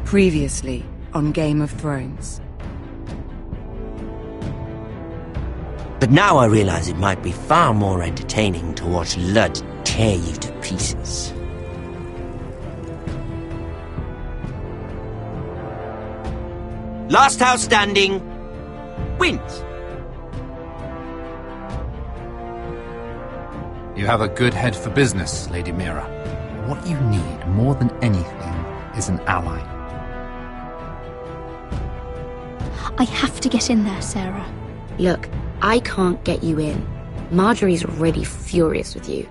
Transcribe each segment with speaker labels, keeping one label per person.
Speaker 1: Previously on Game of Thrones.
Speaker 2: But now I realize it might be far more entertaining to watch Ludd tear you to pieces. Last house standing wins.
Speaker 3: You have a good head for business, Lady Mira. What you need more than anything is an ally.
Speaker 4: I have to get in there, Sarah.
Speaker 5: Look, I can't get you in. Marjorie's already furious with you.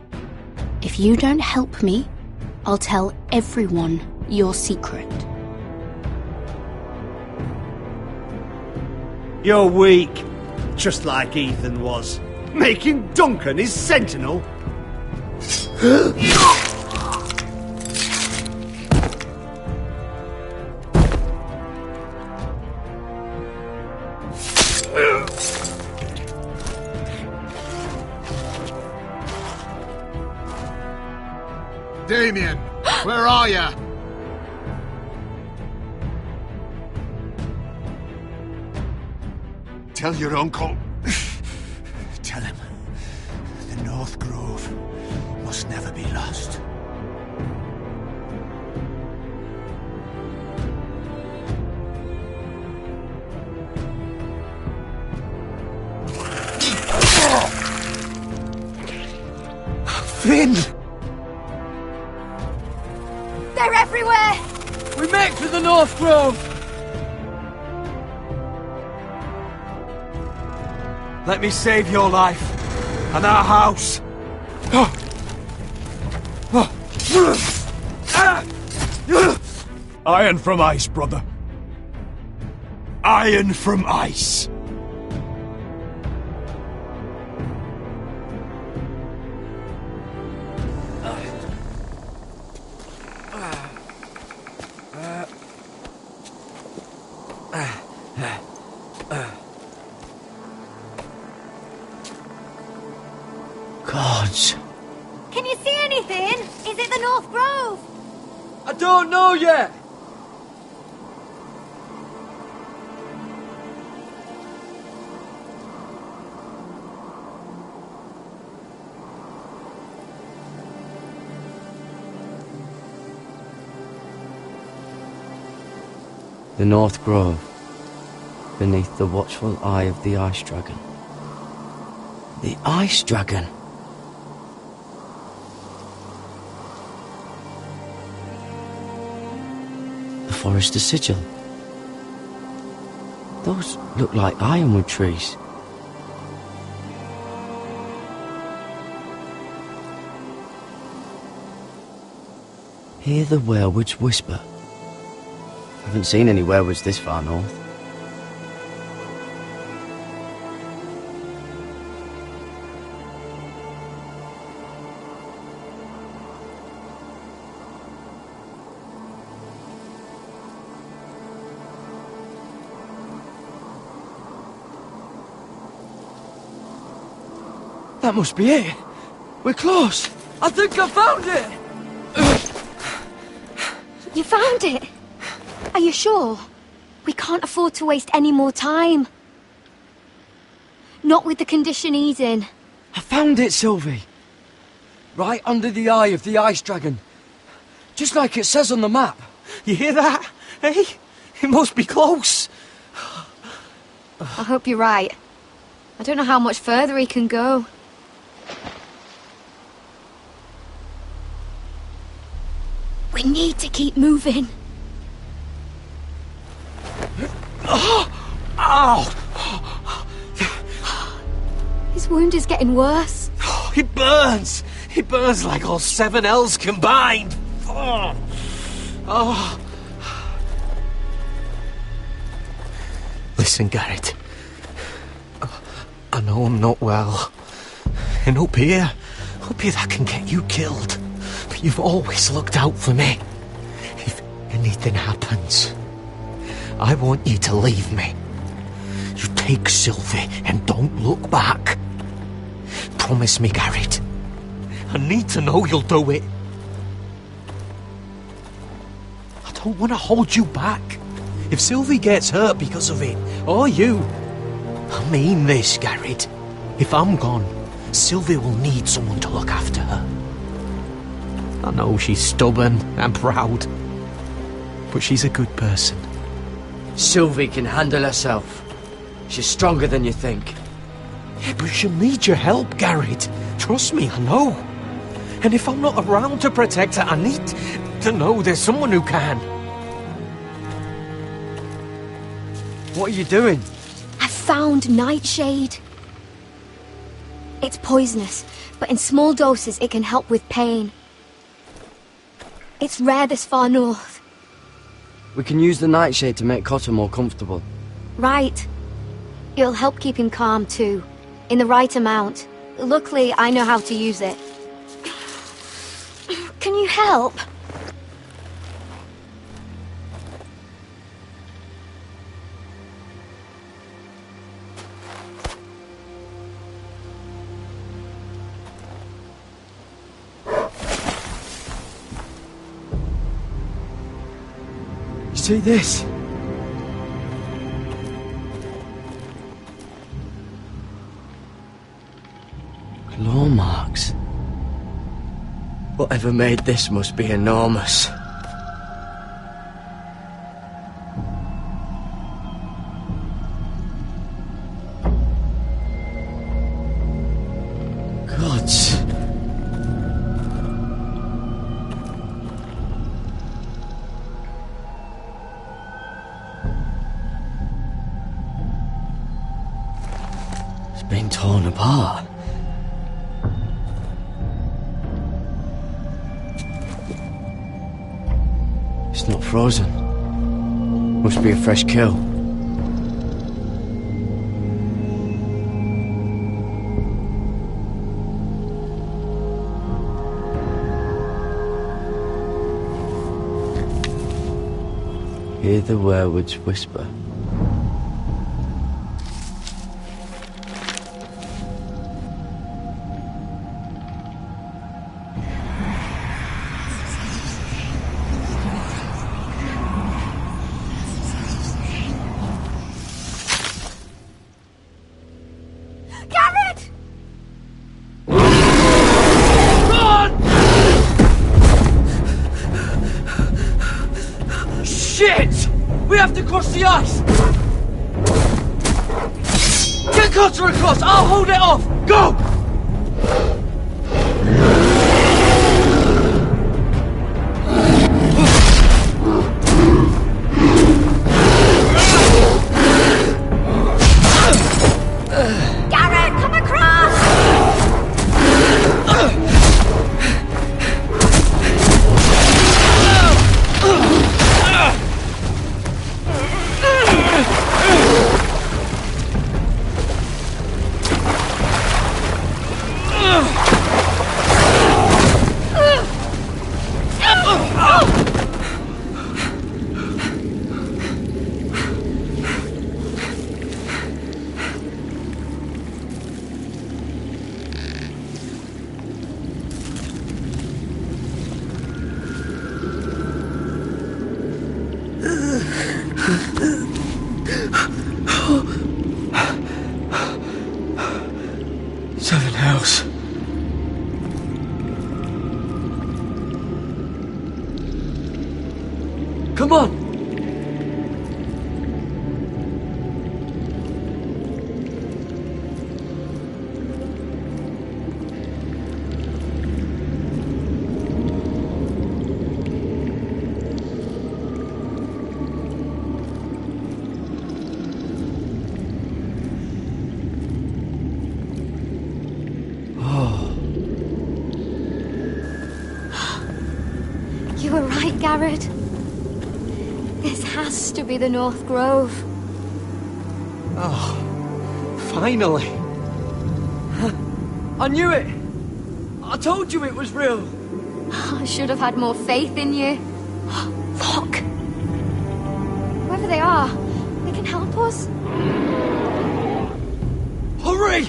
Speaker 4: If you don't help me, I'll tell everyone your secret.
Speaker 6: You're weak. Just like Ethan was. Making Duncan his sentinel.
Speaker 7: Damien, where are ya? Tell your uncle. Tell him the North Grove must never be lost. Finn!
Speaker 8: They're everywhere!
Speaker 9: We make for the North Grove! Let me save your life, and our house.
Speaker 7: Iron from ice, brother. Iron from ice.
Speaker 2: Gods.
Speaker 8: Can you see anything? Is it the North Grove?
Speaker 9: I don't know yet!
Speaker 10: The North Grove, beneath the watchful eye of the Ice Dragon.
Speaker 2: The Ice Dragon.
Speaker 10: The Forester Sigil. Those look like ironwood trees. Hear the weirwoods whisper. Haven't seen any weirwoods this far north.
Speaker 9: That must be it. We're close. I think I found it.
Speaker 8: You found it? Are you sure? We can't afford to waste any more time. Not with the condition he's in.
Speaker 9: I found it, Sylvie. Right under the eye of the Ice Dragon. Just like it says on the map. You hear that? Hey? It must be close.
Speaker 8: I hope you're right. I don't know how much further he can go. We need to keep moving.
Speaker 9: Ow!
Speaker 8: His wound is getting worse.
Speaker 9: It burns! It burns like all 7 L's combined! Oh. Listen, Garrett. I know I'm not well. And up here that can get you killed. But you've always looked out for me. If anything happens, I want you to leave me. You take Sylvie and don't look back. Promise me, Garrett. I need to know you'll do it. I don't want to hold you back. If Sylvie gets hurt because of it, or you... I mean this, Garrett. If I'm gone, Sylvie will need someone to look after her. I know she's stubborn and proud, but she's a good person.
Speaker 10: Sylvie can handle herself. She's stronger than you think.
Speaker 9: Yeah, but she'll need your help, Garrett. Trust me, I know. And if I'm not around to protect her, I need to know there's someone who can.
Speaker 10: What are you doing?
Speaker 8: I found Nightshade. It's poisonous, but in small doses it can help with pain. It's rare this far north.
Speaker 10: We can use the nightshade to make Cotter more comfortable.
Speaker 8: Right. It'll help keep him calm too, in the right amount. Luckily, I know how to use it. Can you help?
Speaker 10: See this? Claw marks. Whatever made this must be enormous. Gods. Been torn apart. It's not frozen. Must be a fresh kill. Hear the werewood's whisper.
Speaker 9: Shit! We have to cross the ice! Get Cotter across! I'll hold it off! Go!
Speaker 8: Garrett, come across!
Speaker 10: Seven Hells. Come on!
Speaker 8: You were right, Garrett. This has to be the North Grove.
Speaker 9: Oh, finally.
Speaker 10: I knew it! I told you it was real!
Speaker 8: I should have had more faith in you. Look! Whoever they are, they can help us.
Speaker 9: Hurry!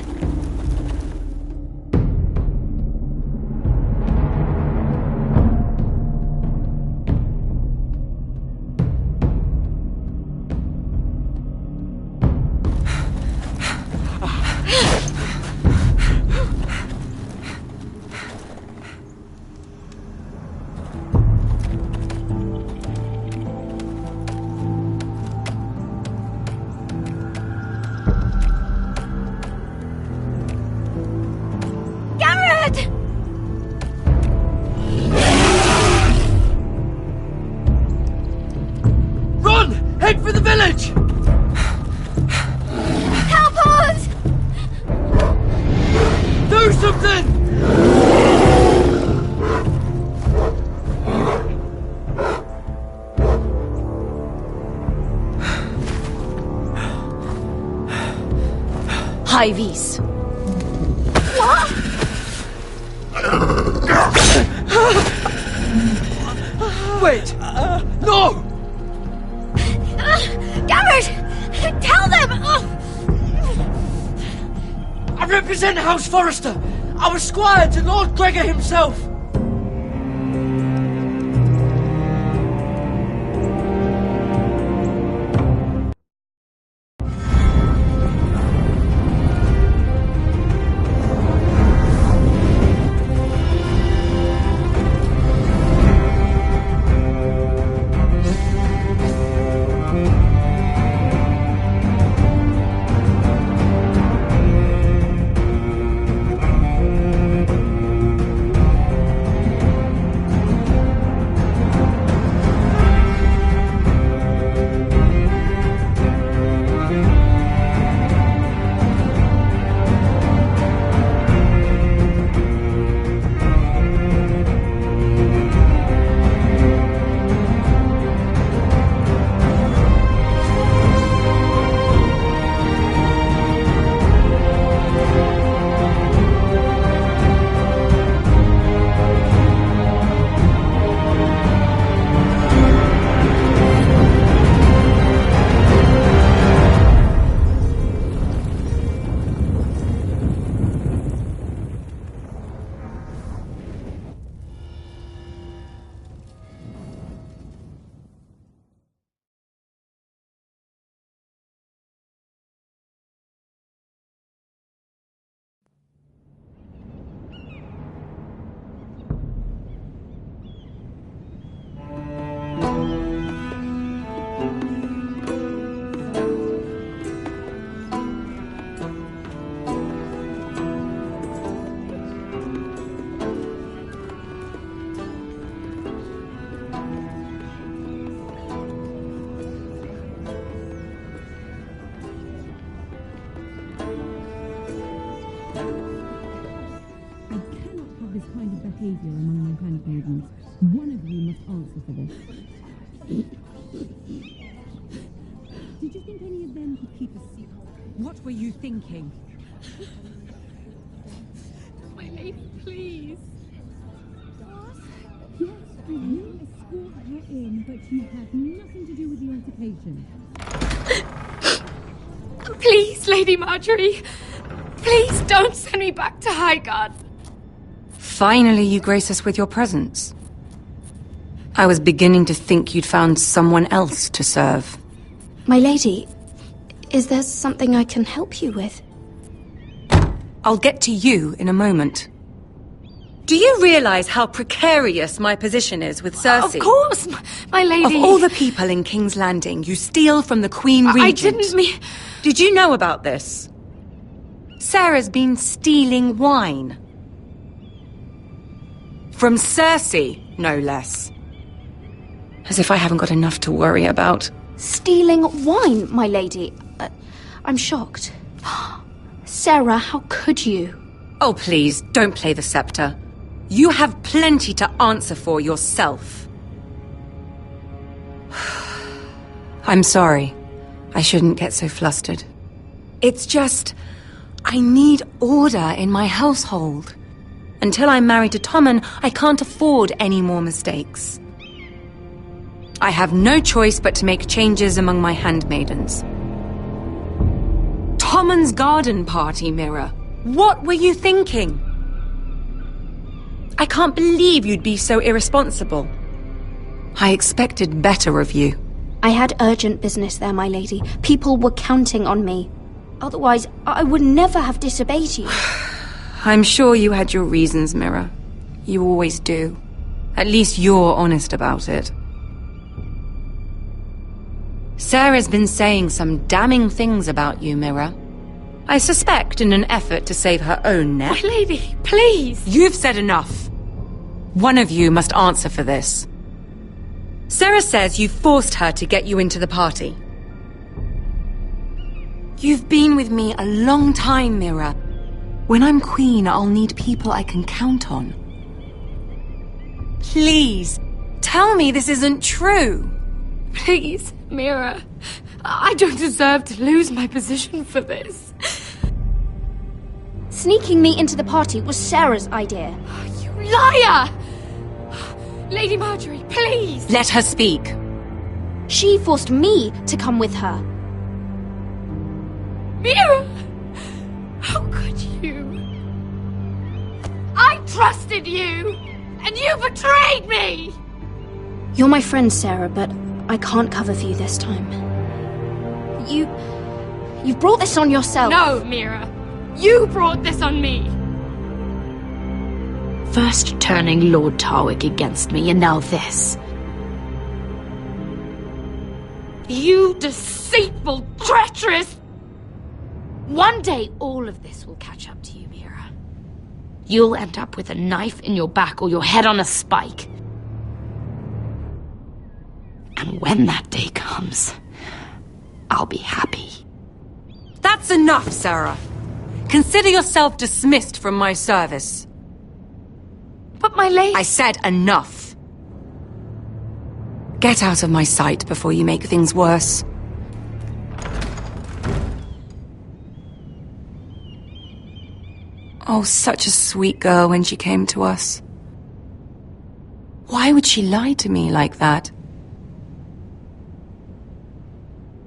Speaker 4: Hyves.
Speaker 9: Wait! No!
Speaker 8: Garrett! Tell them!
Speaker 9: I represent House Forrester. I was squire to Lord Gregor himself.
Speaker 11: behavior among my handmaidens. One of you must answer for this. Did you think any of them could keep a secret?
Speaker 12: What were you thinking?
Speaker 11: My lady, please. Yes, I will escort her in, but you have nothing to do with the altercation.
Speaker 12: Please, Lady Marjorie. Please don't send me back to Highgarden.
Speaker 1: Finally, you grace us with your presence. I was beginning to think you'd found someone else to serve.
Speaker 4: My lady, is there something I can help you with?
Speaker 1: I'll get to you in a moment. Do you realize how precarious my position is with Cersei?
Speaker 12: Of course, my lady.
Speaker 1: Of all the people in King's Landing, you steal from the Queen Regent.
Speaker 12: I didn't mean...
Speaker 1: Did you know about this? Sarah's been stealing wine. From Cersei, no less. As if I haven't got enough to worry about.
Speaker 4: Stealing wine, my lady? I'm shocked. Sarah, how could you?
Speaker 1: Oh, please, don't play the scepter. You have plenty to answer for yourself. I'm sorry. I shouldn't get so flustered. It's just... I need order in my household. Until I'm married to Tommen, I can't afford any more mistakes. I have no choice but to make changes among my handmaidens. Tommen's garden party, Mira. What were you thinking? I can't believe you'd be so irresponsible. I expected better of you.
Speaker 4: I had urgent business there, my lady. People were counting on me. Otherwise, I would never have disobeyed you.
Speaker 1: I'm sure you had your reasons, Mira. You always do. At least you're honest about it. Sarah's been saying some damning things about you, Mira. I suspect in an effort to save her own neck.
Speaker 12: My lady, please!
Speaker 1: You've said enough. One of you must answer for this. Sarah says you forced her to get you into the party. You've been with me a long time, Mira. When I'm queen, I'll need people I can count on. Please, tell me this isn't true.
Speaker 12: Please, Mira. I don't deserve to lose my position for this.
Speaker 4: Sneaking me into the party was Sarah's idea.
Speaker 12: You liar! Lady Marjorie, please!
Speaker 1: Let her speak.
Speaker 4: She forced me to come with her.
Speaker 12: Mira! How could you? I trusted you! And you betrayed me!
Speaker 4: You're my friend, Sarah, but I can't cover for you this time. You've brought this on yourself.
Speaker 12: No, Mira. You brought this on me.
Speaker 5: First turning Lord Tarwick against me, and now this.
Speaker 12: You deceitful, treacherous...
Speaker 5: One day, all of this will catch up to you, Mira. You'll end up with a knife in your back or your head on a spike. And when that day comes, I'll be happy.
Speaker 1: That's enough, Sarah. Consider yourself dismissed from my service.
Speaker 12: But my lady...
Speaker 1: I said enough. Get out of my sight before you make things worse. Oh, such a sweet girl when she came to us. Why would she lie to me like that?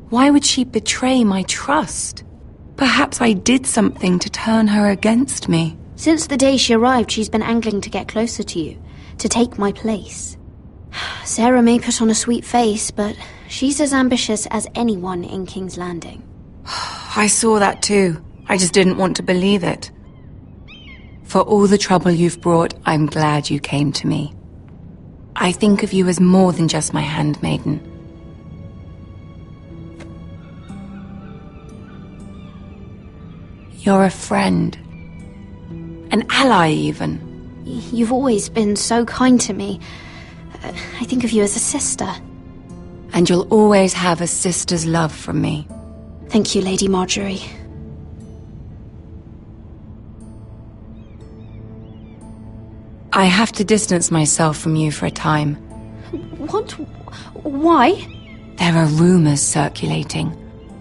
Speaker 1: Why would she betray my trust? Perhaps I did something to turn her against me.
Speaker 4: Since the day she arrived, she's been angling to get closer to you, to take my place. Sarah may put on a sweet face, but she's as ambitious as anyone in King's Landing.
Speaker 1: I saw that too. I just didn't want to believe it. For all the trouble you've brought, I'm glad you came to me. I think of you as more than just my handmaiden. You're a friend. An ally, even.
Speaker 4: You've always been so kind to me. I think of you as a sister.
Speaker 1: And you'll always have a sister's love from me.
Speaker 4: Thank you, Lady Marjorie.
Speaker 1: I have to distance myself from you for a time.
Speaker 4: What? Why?
Speaker 1: There are rumors circulating.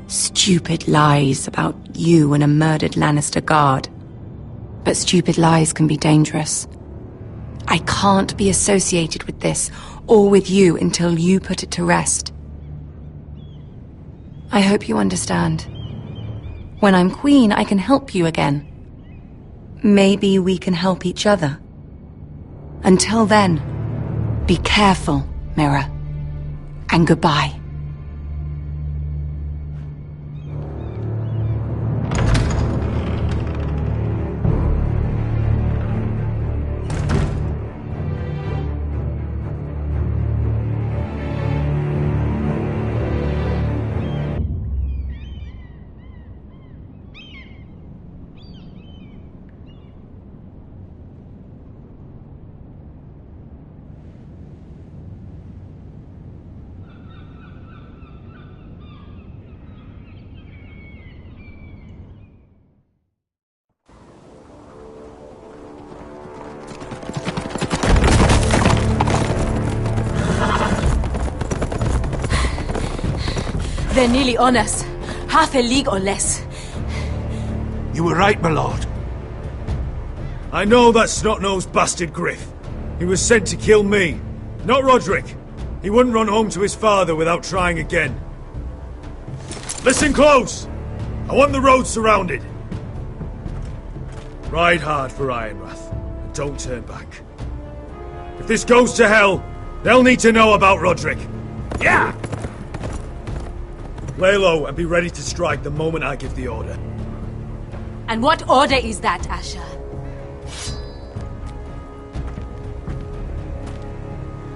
Speaker 1: Stupid lies about you and a murdered Lannister guard. But stupid lies can be dangerous. I can't be associated with this, or with you, until you put it to rest. I hope you understand. When I'm queen, I can help you again. Maybe we can help each other. Until then, be careful, Mira. And goodbye.
Speaker 13: They're nearly on us. Half a league or less.
Speaker 7: You were right, my lord.
Speaker 6: I know that snot-nosed bastard Griff. He was sent to kill me, not Roderick. He wouldn't run home to his father without trying again. Listen close! I want the road surrounded. Ride hard for Ironrath, and don't turn back. If this goes to hell, they'll need to know about Roderick. Yeah! Lay low and be ready to strike the moment I give the order.
Speaker 13: And what order is that, Asher?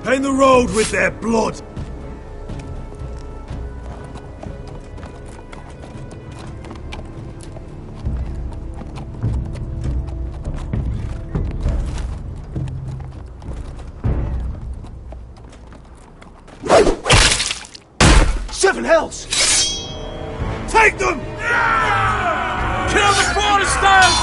Speaker 6: Paint the road with their blood!
Speaker 7: Seven hells!
Speaker 6: Take them!
Speaker 7: Kill the Foresters!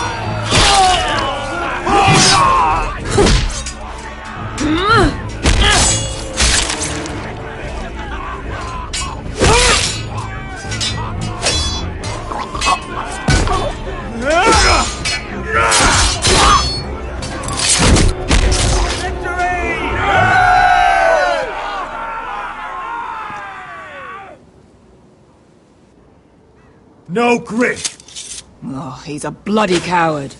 Speaker 6: no Griff.
Speaker 13: Oh, he's a bloody coward.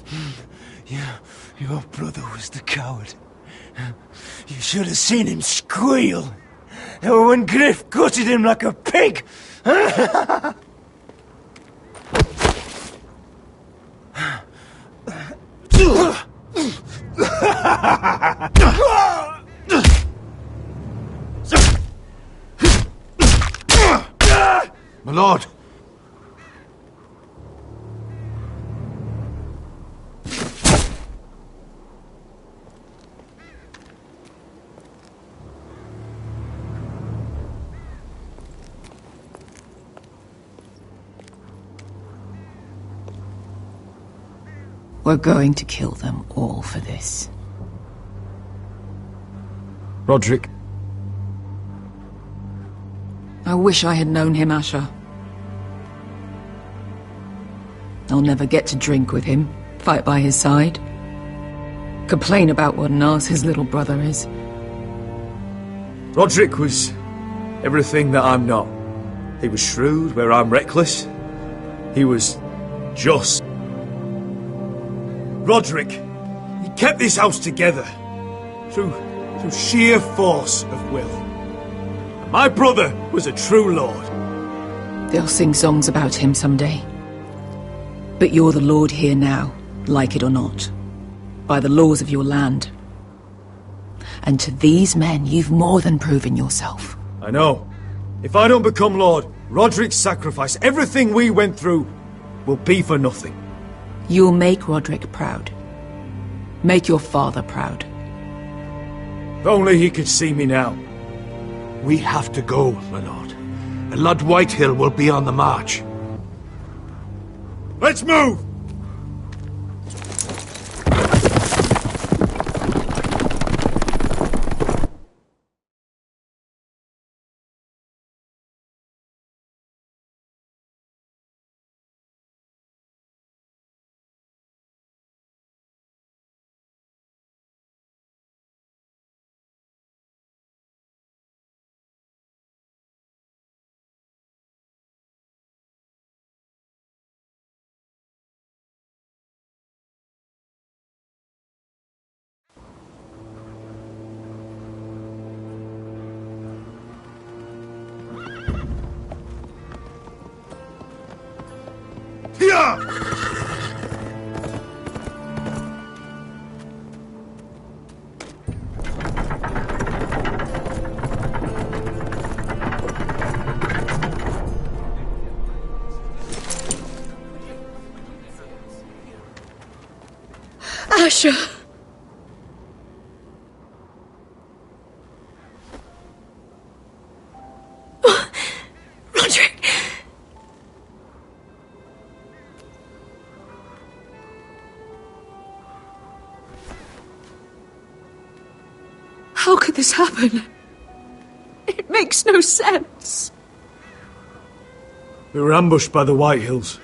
Speaker 7: Yeah, your brother was the coward. You should have seen him squeal. When Griff gutted him like a pig.
Speaker 9: My lord.
Speaker 13: We're going to kill them all for this.
Speaker 3: Roderick.
Speaker 13: I wish I had known him, Asher. I'll never get to drink with him, fight by his side, complain about what an arse his little brother is.
Speaker 6: Roderick was everything that I'm not. He was shrewd where I'm reckless. He was just. Roderick, he kept this house together through sheer force of will. And my brother was a true lord.
Speaker 13: They'll sing songs about him someday. But you're the lord here now, like it or not, by the laws of your land. And to these men, you've more than proven yourself.
Speaker 6: I know. If I don't become lord, Roderick's sacrifice, everything we went through, will be for nothing.
Speaker 13: You'll make Roderick proud. Make your father proud.
Speaker 6: If only he could see me now.
Speaker 9: We have to go, my lord. And Lord Whitehill will be on the march.
Speaker 6: Let's move!
Speaker 12: Asher! Roderick! How could this happen? It makes no sense.
Speaker 6: We were ambushed by the Whitehills.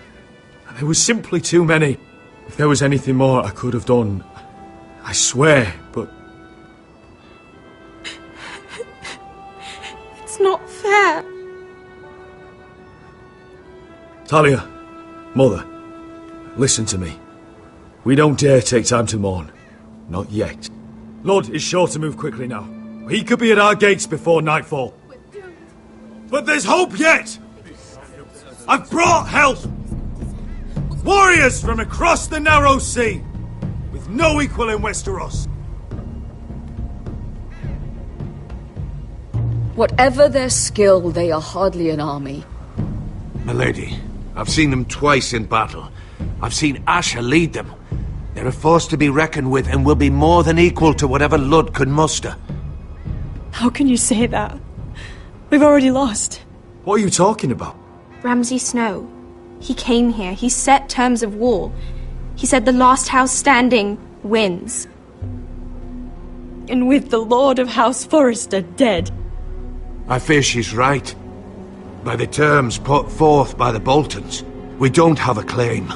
Speaker 6: There was simply too many. If there was anything more I could have done, I swear, but...
Speaker 12: It's not fair.
Speaker 6: Talia, Mother, listen to me. We don't dare take time to mourn. Not yet. Lord is sure to move quickly now. He could be at our gates before nightfall. But there's hope yet! I've brought help! Warriors from across the narrow sea, with no equal in Westeros.
Speaker 14: Whatever their skill, they are hardly an army.
Speaker 9: Milady, I've seen them twice in battle. I've seen Asher lead them. They're a force to be reckoned with and will be more than equal to whatever Lud could muster.
Speaker 11: How can you say that? We've already lost.
Speaker 6: What are you talking about?
Speaker 8: Ramsay Snow. He came here. He set terms of war. He said the last house standing wins.
Speaker 11: And with the Lord of House Forrester dead.
Speaker 9: I fear she's right. By the terms put forth by the Boltons, we don't have a claim.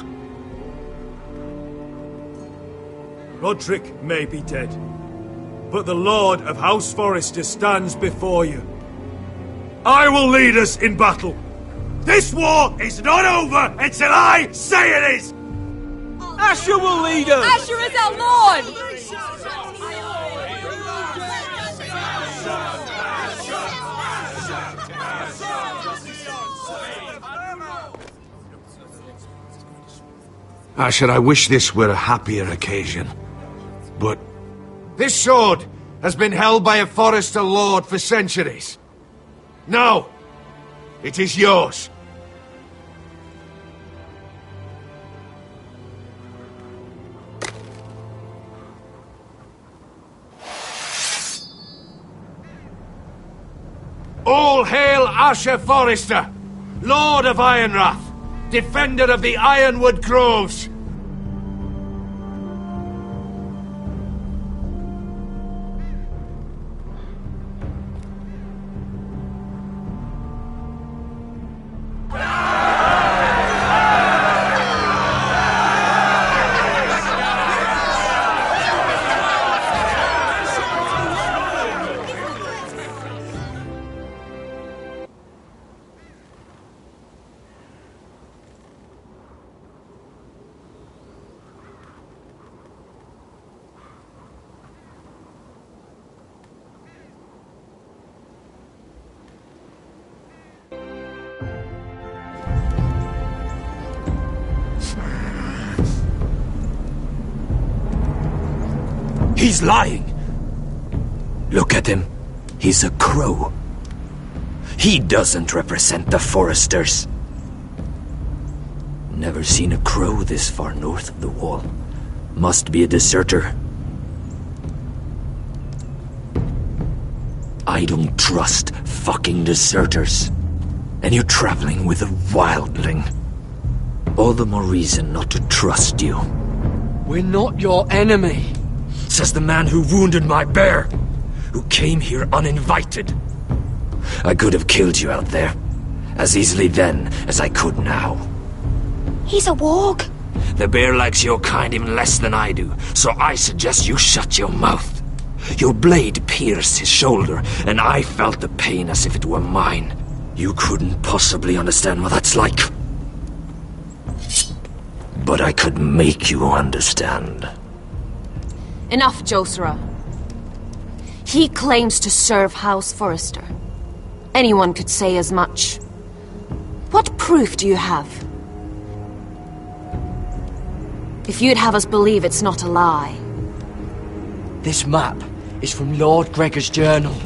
Speaker 6: Roderick may be dead, but the Lord of House Forrester stands before you. I will lead us in battle. This war is not over until I say it is!
Speaker 7: Asher will lead us!
Speaker 12: Asher is our lord!
Speaker 15: Asher, I wish this were a happier occasion. But this sword has been held by a Forrester lord for centuries. Now, it is yours. All hail Asher Forrester, Lord of Ironrath, defender of the Ironwood Groves.
Speaker 7: He's lying. Look at him. He's a crow. He doesn't represent the Forresters. Never seen a crow this far north of the wall. Must be a deserter. I don't trust fucking deserters. And you're traveling with a wildling. All the more reason not to trust you.
Speaker 9: We're not your enemy.
Speaker 7: Says the man who wounded my bear, who came here uninvited. I could have killed you out there, as easily then as I could now.
Speaker 4: He's a warg.
Speaker 7: The bear likes your kind even less than I do, so I suggest you shut your mouth. Your blade pierced his shoulder, and I felt the pain as if it were mine. You couldn't possibly understand what that's like. But I could make you understand.
Speaker 16: Enough, Josera. He claims to serve House Forrester. Anyone could say as much. What proof do you have? If you'd have us believe it's not a lie.
Speaker 9: This map is from Lord Gregor's journal.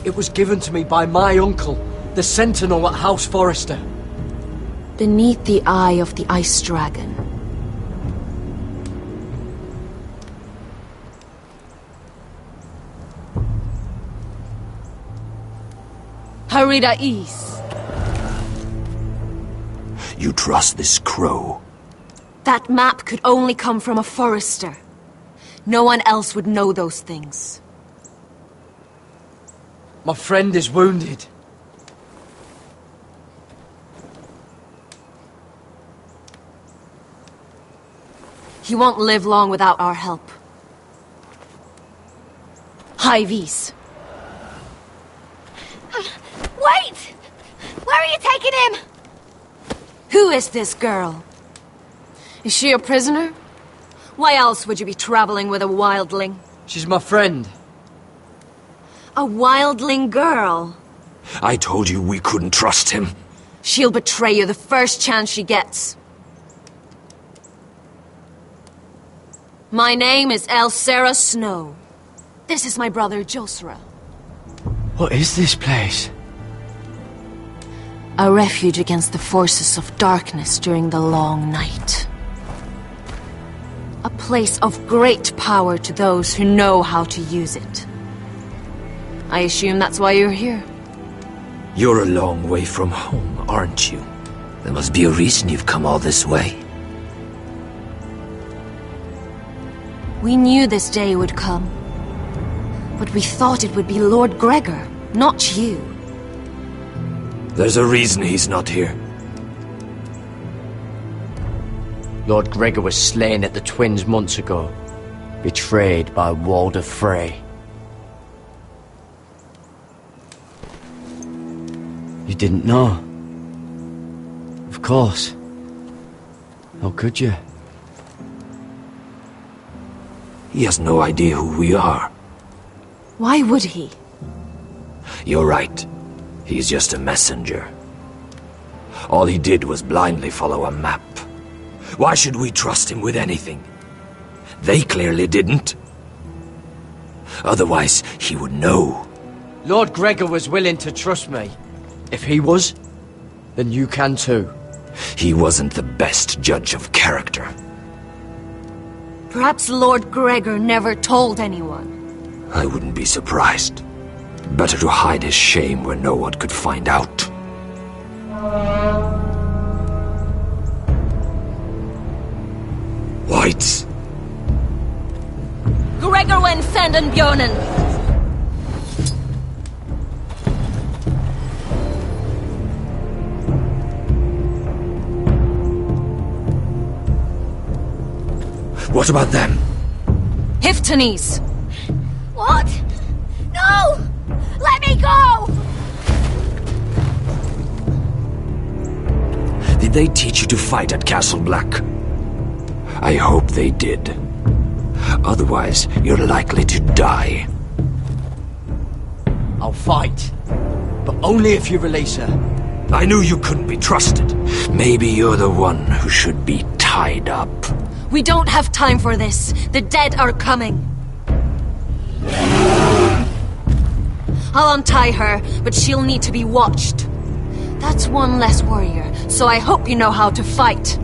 Speaker 9: It was given to me by my uncle, the Sentinel at House Forrester.
Speaker 16: Beneath the eye of the Ice Dragon. Harida East.
Speaker 7: You trust this crow?
Speaker 16: That map could only come from a Forrester. No one else would know those things.
Speaker 9: My friend is wounded.
Speaker 16: He won't live long without our help. Hyvis.
Speaker 8: Wait! Where are you taking him?
Speaker 16: Who is this girl? Is she a prisoner? Why else would you be traveling with a wildling?
Speaker 9: She's my friend.
Speaker 16: A wildling girl?
Speaker 7: I told you we couldn't trust him.
Speaker 16: She'll betray you the first chance she gets. My name is Elsera Snow. This is my brother Josera.
Speaker 10: What is this place?
Speaker 16: A refuge against the forces of darkness during the long night. A place of great power to those who know how to use it. I assume that's why you're here.
Speaker 7: You're a long way from home, aren't you? There must be a reason you've come all this way.
Speaker 16: We knew this day would come. But we thought it would be Lord Gregor, not you.
Speaker 7: There's a reason he's not here.
Speaker 10: Lord Gregor was slain at the Twins months ago, betrayed by Walder Frey. You didn't know? Of course. How could you?
Speaker 7: He has no idea who we are.
Speaker 16: Why would he?
Speaker 7: You're right. He's just a messenger. All he did was blindly follow a map. Why should we trust him with anything? They clearly didn't. Otherwise, he would know.
Speaker 10: Lord Gregor was willing to trust me. If he was, then you can too.
Speaker 7: He wasn't the best judge of character.
Speaker 16: Perhaps Lord Gregor never told anyone.
Speaker 7: I wouldn't be surprised. Better to hide his shame where no one could find out. Whites.
Speaker 16: Gregor went senden Björnen.
Speaker 7: What about them?
Speaker 16: Hiftanes.
Speaker 8: What? No! Let me go!
Speaker 7: Did they teach you to fight at Castle Black? I hope they did. Otherwise, you're likely to die.
Speaker 10: I'll fight. But only if you release her.
Speaker 7: I knew you couldn't be trusted. Maybe you're the one who should be tied up.
Speaker 16: We don't have time for this. The dead are coming. I'll untie her, but she'll need to be watched. That's one less warrior, so I hope you know how to fight.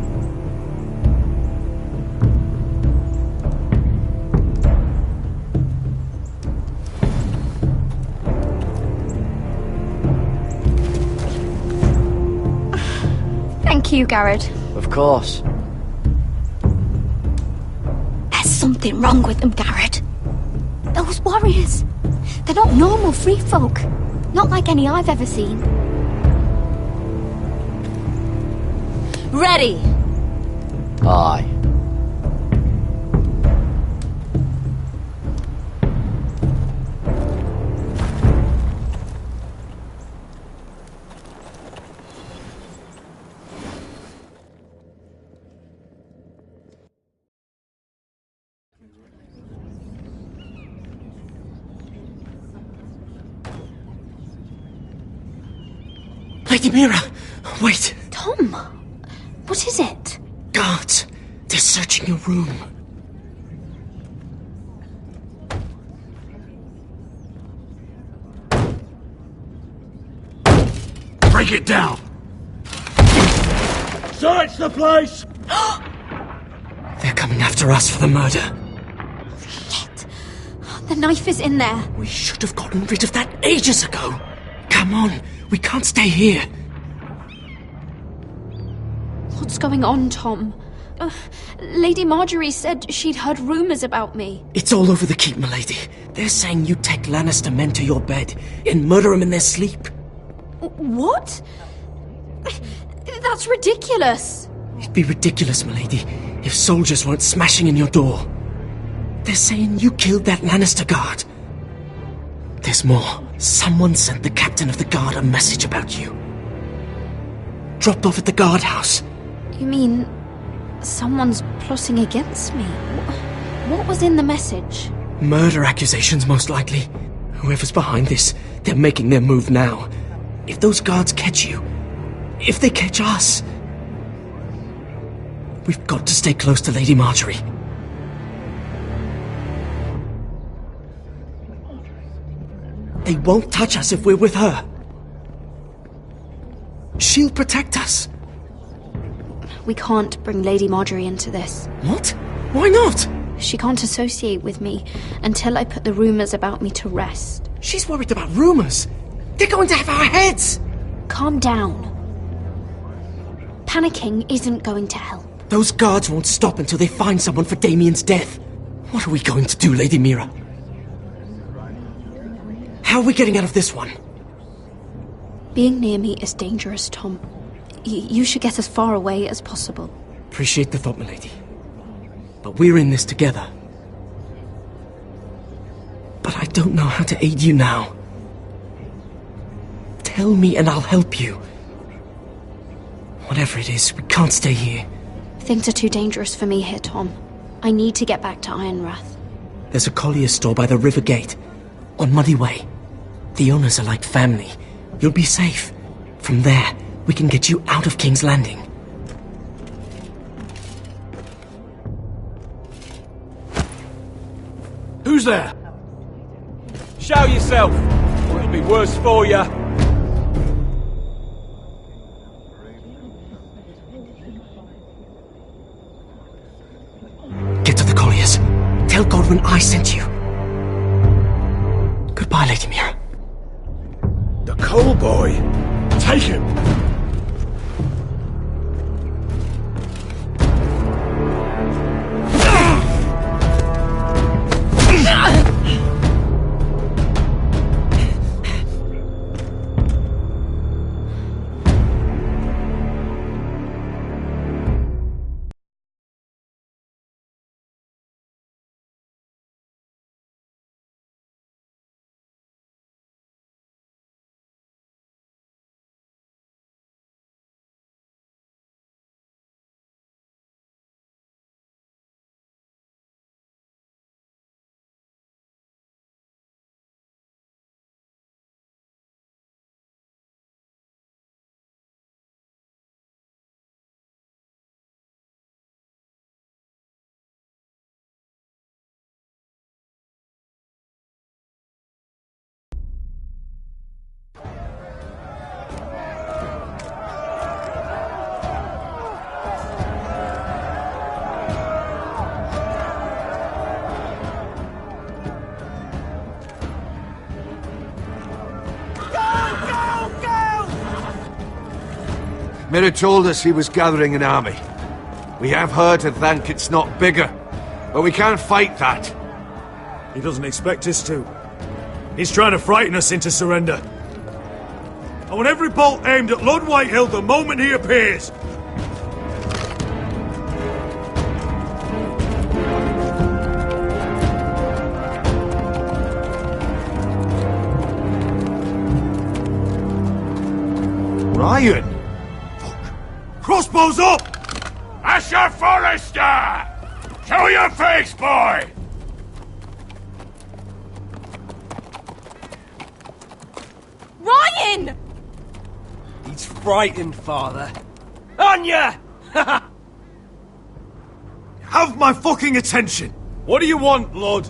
Speaker 8: Thank you, Garrett.
Speaker 10: Of course.
Speaker 8: There's something wrong with them, Garrett. Those warriors. They're not normal free folk. Not like any I've ever seen.
Speaker 16: Ready!
Speaker 10: Aye.
Speaker 9: Lady Mira! Wait!
Speaker 4: Tom! What is it?
Speaker 9: Guards! They're searching your room.
Speaker 6: Break it down! Search the place!
Speaker 9: They're coming after us for the murder.
Speaker 4: Shit! The knife is in there.
Speaker 9: We should have gotten rid of that ages ago. Come on, we can't stay here.
Speaker 4: What's going on, Tom? Lady Marjorie said she'd heard rumours about me.
Speaker 9: It's all over the keep, milady. They're saying you take Lannister men to your bed and murder them in their sleep.
Speaker 4: What? That's ridiculous.
Speaker 9: It'd be ridiculous, milady, if soldiers weren't smashing in your door. They're saying you killed that Lannister guard. There's more. Someone sent the captain of the guard a message about you. Dropped off at the guardhouse.
Speaker 4: You mean someone's plotting against me? What was in the message?
Speaker 9: Murder accusations, most likely. Whoever's behind this, they're making their move now. If those guards catch you, if they catch us, we've got to stay close to Lady Marjorie. They won't touch us if we're with her. She'll protect us.
Speaker 4: We can't bring Lady Marjorie into this.
Speaker 9: What? Why not?
Speaker 4: She can't associate with me until I put the rumours about me to rest.
Speaker 9: She's worried about rumours. They're going to have our heads.
Speaker 4: Calm down. Panicking isn't going to help.
Speaker 9: Those guards won't stop until they find someone for Damien's death. What are we going to do, Lady Mira? How are we getting out of this one?
Speaker 4: Being near me is dangerous, Tom. You should get as far away as possible.
Speaker 9: Appreciate the thought, milady. But we're in this together. But I don't know how to aid you now.
Speaker 17: Tell me and I'll help you. Whatever it is, we can't stay here.
Speaker 4: Things are too dangerous for me here, Tom. I need to get back to Ironrath.
Speaker 17: There's a collier store by the river gate, on Muddy Way. The owners are like family. You'll be safe. From there, we can get you out of King's Landing.
Speaker 18: Who's there? Show yourself, or it'll be worse for you.
Speaker 17: Get to the colliers. Tell Godwin I sent you. Goodbye, Lady Mira.
Speaker 18: The Coal Boy. Take him.
Speaker 15: Mira told us he was gathering an army. We have her to thank it's not bigger, but we can't fight that.
Speaker 6: He doesn't expect us to. He's trying to frighten us into surrender. I want every bolt aimed at Lord Whitehill the moment he appears. Ryan! Crossbows up!
Speaker 15: Asher Forrester! Show your face, boy!
Speaker 12: Ryan!
Speaker 18: He's frightened, Father. Anya!
Speaker 6: Have my fucking attention! What do you want, Lord?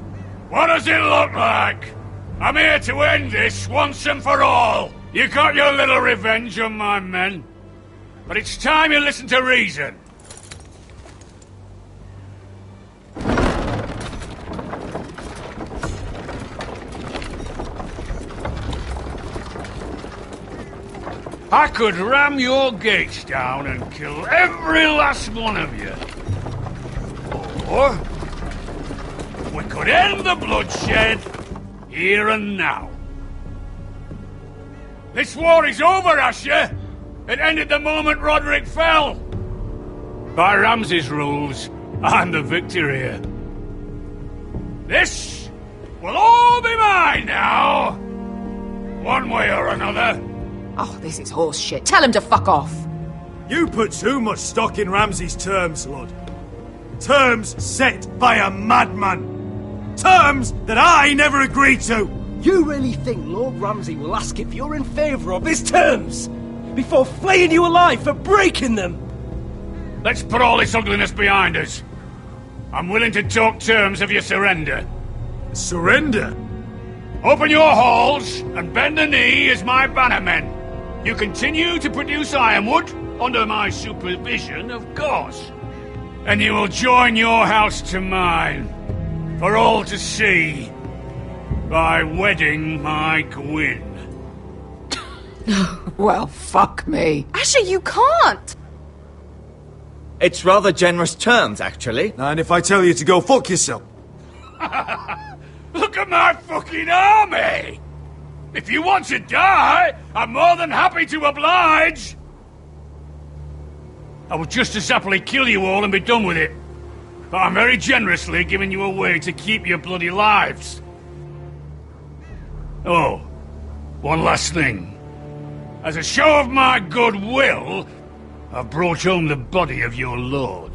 Speaker 15: What does it look like? I'm here to end this once and for all. You got your little revenge on my men. But it's time you listen to reason. I could ram your gates down and kill every last one of you. Or we could end the bloodshed here and now. This war is over, Asher. It ended the moment Roderick fell. By Ramsay's rules, I'm the victor here. This will all be mine now. One way or another.
Speaker 13: Oh, this is horse shit. Tell him to fuck off.
Speaker 6: You put too much stock in Ramsay's terms, Lord. Terms set by a madman. Terms that I never agreed to.
Speaker 18: You really think Lord Ramsay will ask if you're in favour of his terms? Before flaying you alive for breaking them?
Speaker 15: Let's put all this ugliness behind us. I'm willing to talk terms of your surrender.
Speaker 6: Surrender?
Speaker 15: Open your halls and bend the knee as my bannermen. You continue to produce ironwood, under my supervision, of course. And you will join your house to mine, for all to see, by wedding my Gwyn.
Speaker 13: Well, fuck me.
Speaker 12: Asher, you can't!
Speaker 19: It's rather generous terms, actually.
Speaker 6: And if I tell you to go fuck yourself?
Speaker 15: Look at my fucking army! If you want to die, I'm more than happy to oblige! I would just as happily kill you all and be done with it. But I'm very generously giving you a way to keep your bloody lives. Oh, one last thing.
Speaker 20: As a show of my goodwill, I've brought home the body of your lord.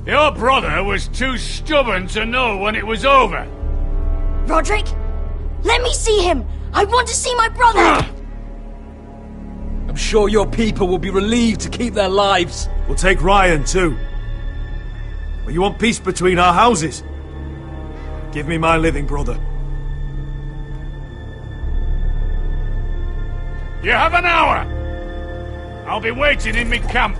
Speaker 20: Your brother was too stubborn to know when it was over.
Speaker 8: Roderick? Let me see him! I want to see my brother!
Speaker 18: I'm sure your people will be relieved to keep their lives.
Speaker 6: We'll take Ryan, too. But you want peace between our houses? Give me my living brother.
Speaker 20: You have an hour! I'll be waiting in my camp.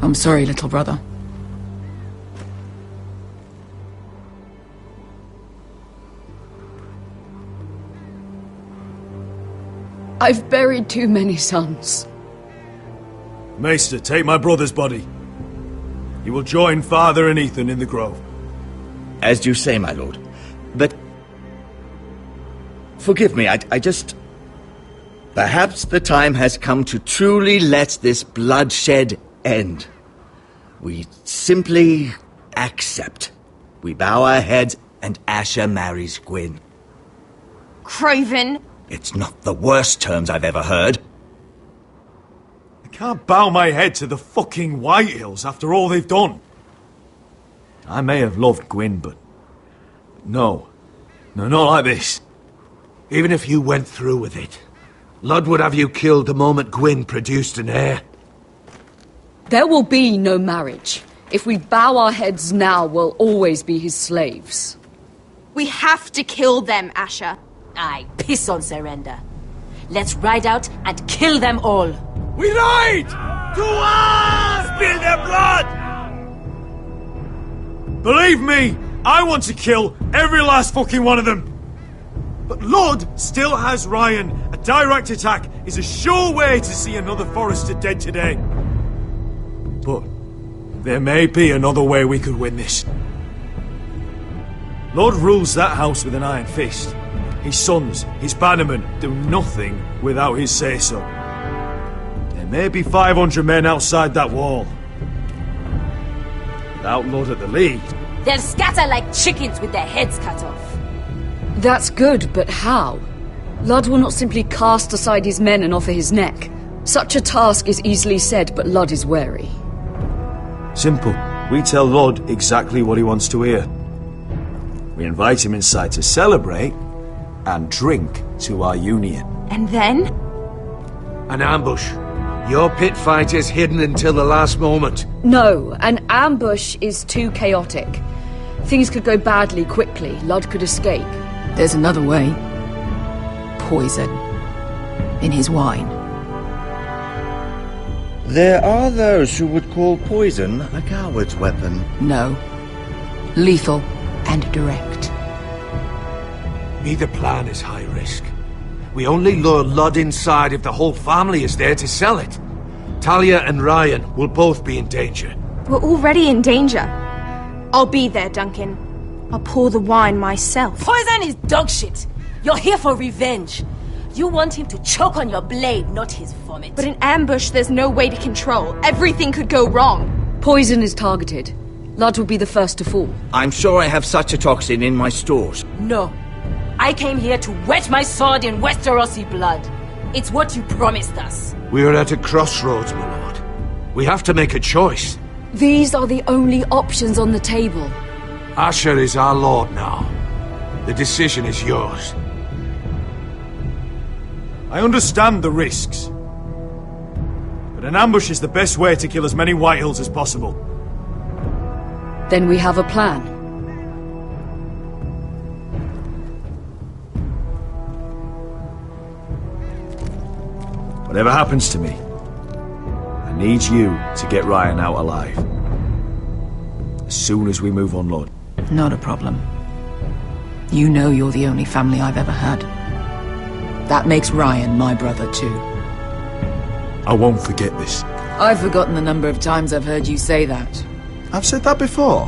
Speaker 13: I'm sorry, little brother.
Speaker 14: I've buried too many sons.
Speaker 6: Maester, take my brother's body. He will join Father and Ethan in the grove.
Speaker 19: As you say, my lord. But... forgive me, I just... Perhaps the time has come to truly let this bloodshed end. We simply accept. We bow our heads and Asher marries Gwyn.
Speaker 16: Craven!
Speaker 19: It's not the worst terms I've ever heard.
Speaker 6: I can't bow my head to the fucking Whitehills after all they've done. I may have loved Gwyn, but... No, not like this.
Speaker 15: Even if you went through with it, Lud would have you killed the moment Gwyn produced an heir.
Speaker 14: There will be no marriage. If we bow our heads now, we'll always be his slaves.
Speaker 16: We have to kill them, Asher.
Speaker 21: Aye, piss on surrender. Let's ride out and kill them all.
Speaker 20: We ride! To us! Spill their blood!
Speaker 6: Believe me, I want to kill every last fucking one of them. But Lud still has Ryan. A direct attack is a sure way to see another Forrester dead today. But there may be another way we could win this. Lud rules that house with an iron fist. His sons, his bannermen, do nothing without his say-so. There may be 500 men outside that wall. Without Lud at the lead...
Speaker 21: They'll scatter like chickens with their heads cut off.
Speaker 14: That's good, but how? Lud will not simply cast aside his men and offer his neck. Such a task is easily said, but Lud is wary.
Speaker 6: Simple. We tell Lud exactly what he wants to hear. We invite him inside to celebrate and drink to our union.
Speaker 16: And then?
Speaker 15: An ambush. Your pit fight is hidden until the last moment.
Speaker 14: No, an ambush is too chaotic. Things could go badly quickly. Lud could escape.
Speaker 13: There's another way. Poison. In his wine.
Speaker 19: There are those who would call poison a coward's weapon.
Speaker 13: No. Lethal and direct.
Speaker 15: Neither plan is high risk. We only lure Lud inside if the whole family is there to sell it. Talia and Ryan will both be in danger.
Speaker 16: We're already in danger. I'll be there, Duncan. I'll pour the wine myself.
Speaker 21: Poison is dog shit. You're here for revenge. You want him to choke on your blade, not his vomit.
Speaker 16: But in ambush, there's no way to control. Everything could go wrong.
Speaker 14: Poison is targeted. Lud will be the first to fall.
Speaker 19: I'm sure I have such a toxin in my stores.
Speaker 21: No. I came here to wet my sword in Westerosi blood. It's what you promised us.
Speaker 15: We are at a crossroads, my lord. We have to make a choice.
Speaker 14: These are the only options on the table.
Speaker 15: Asher is our lord now. The decision is yours.
Speaker 6: I understand the risks. But an ambush is the best way to kill as many Whitehills as possible.
Speaker 14: Then we have a plan.
Speaker 6: Whatever happens to me, I need you to get Ryan out alive. As soon as we move on, Lord.
Speaker 13: Not a problem. You know you're the only family I've ever had. That makes Ryan my brother too.
Speaker 6: I won't forget this.
Speaker 13: I've forgotten the number of times I've heard you say that.
Speaker 6: I've said that before.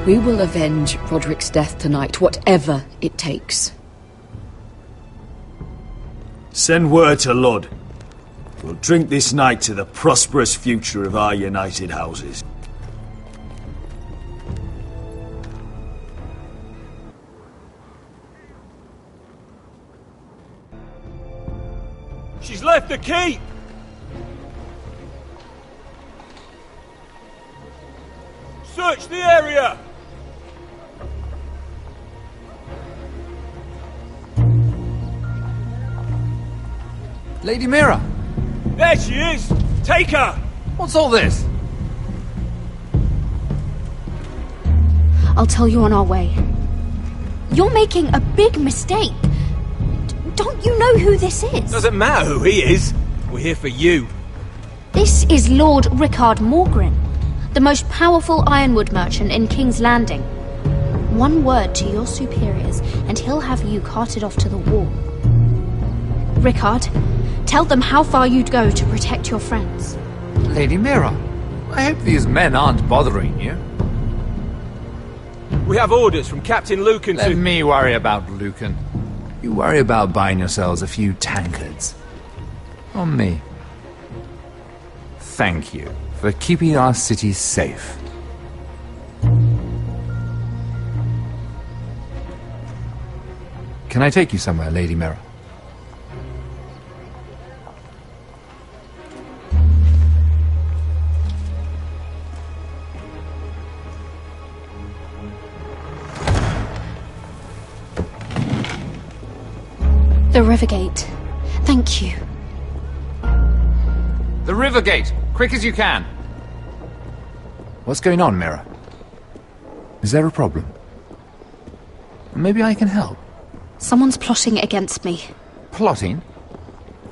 Speaker 14: We will avenge Roderick's death tonight, whatever it takes.
Speaker 6: Send word to Lud. We'll drink this night to the prosperous future of our united houses.
Speaker 18: She's left the keep! Search the area!
Speaker 3: Lady Mira!
Speaker 18: There she is! Take her!
Speaker 3: What's all this?
Speaker 4: I'll tell you on our way. You're making a big mistake. Don't you know who this is?
Speaker 18: Doesn't matter who he is. We're here for you.
Speaker 4: This is Lord Rickard Morgren, the most powerful ironwood merchant in King's Landing. One word to your superiors, and he'll have you carted off to the wall. Rickard, tell them how far you'd go to protect your friends.
Speaker 3: Lady Mira, I hope these men aren't bothering you.
Speaker 18: We have orders from Captain Lucan to...
Speaker 3: Let me worry about Lucan. You worry about buying yourselves a few tankards. On me. Thank you for keeping our city safe. Can I take you somewhere, Lady Mira?
Speaker 4: The Rivergate. Thank you.
Speaker 3: The Rivergate! Quick as you can! What's going on, Mira? Is there a problem? Maybe I can help.
Speaker 4: Someone's plotting against me.
Speaker 3: Plotting?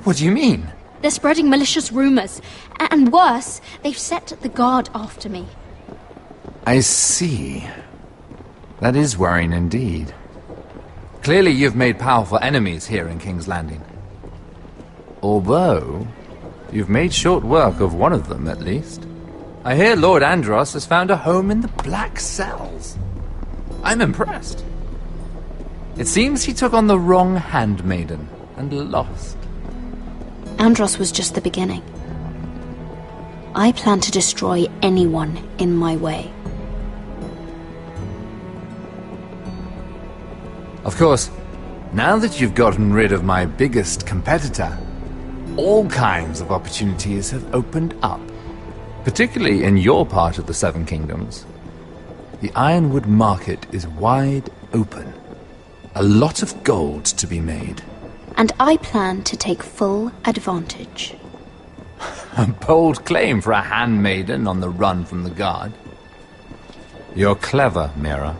Speaker 3: What do you mean?
Speaker 4: They're spreading malicious rumors. And worse, they've set the guard after me.
Speaker 3: I see. That is worrying indeed. Clearly you've made powerful enemies here in King's Landing. Although, you've made short work of one of them, at least. I hear Lord Andros has found a home in the Black Cells. I'm impressed. It seems he took on the wrong handmaiden and lost.
Speaker 4: Andros was just the beginning. I plan to destroy anyone in my way.
Speaker 3: Of course, now that you've gotten rid of my biggest competitor, all kinds of opportunities have opened up. Particularly in your part of the Seven Kingdoms. The ironwood market is wide open. A lot of gold to be made.
Speaker 4: And I plan to take full advantage.
Speaker 3: A bold claim for a handmaiden on the run from the guard. You're clever, Mira.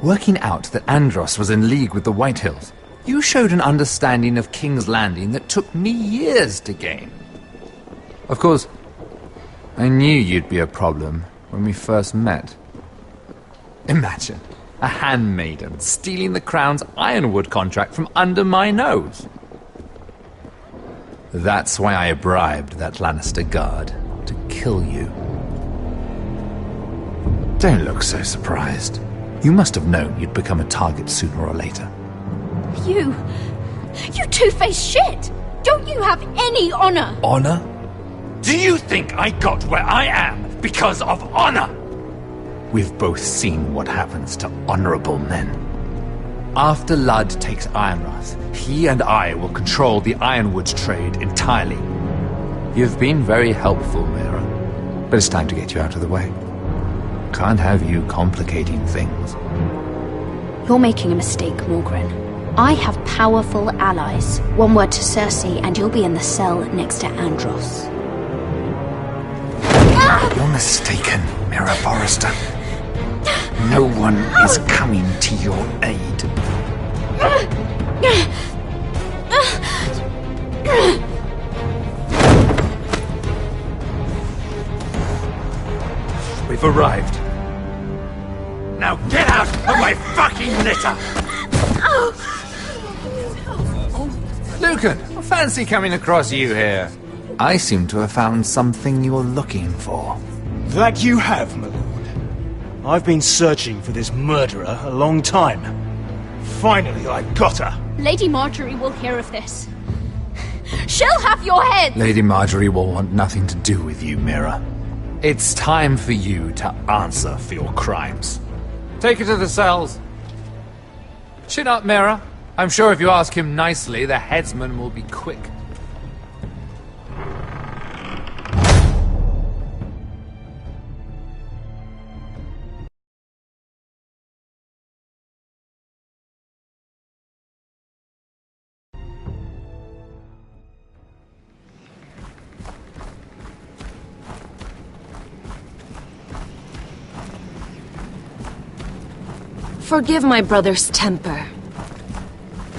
Speaker 3: Working out that Andros was in league with the Whitehills, you showed an understanding of King's Landing that took me years to gain. Of course, I knew you'd be a problem when we first met. Imagine a handmaiden stealing the Crown's ironwood contract from under my nose. That's why I bribed that Lannister guard to kill you. Don't look so surprised. You must have known you'd become a target sooner or later.
Speaker 4: You two-faced shit! Don't you have any honor?
Speaker 3: Honor? Do you think I got where I am because of honor? We've both seen what happens to honorable men. After Ludd takes Ironrath, he and I will control the ironwood trade entirely. You've been very helpful, Mira, but it's time to get you out of the way. Can't have you complicating things.
Speaker 4: You're making a mistake, Morgren. I have powerful allies. One word to Cersei and you'll be in the cell next to Andros.
Speaker 3: You're mistaken, Mira Forrester. No one is coming to your aid.
Speaker 15: We've arrived. Now get out of my fucking litter!
Speaker 3: Lucan, fancy coming across you here. I seem to have found something you're looking for.
Speaker 18: That you have, my lord. I've been searching for this murderer a long time. Finally, I've got her.
Speaker 4: Lady Marjorie will hear of this. She'll have your head!
Speaker 3: Lady Marjorie will want nothing to do with you, Mira. It's time for you to answer for your crimes. Take her to the cells. Chin up, Mira. I'm sure if you ask him nicely, the headsman will be quick.
Speaker 16: Forgive my brother's temper.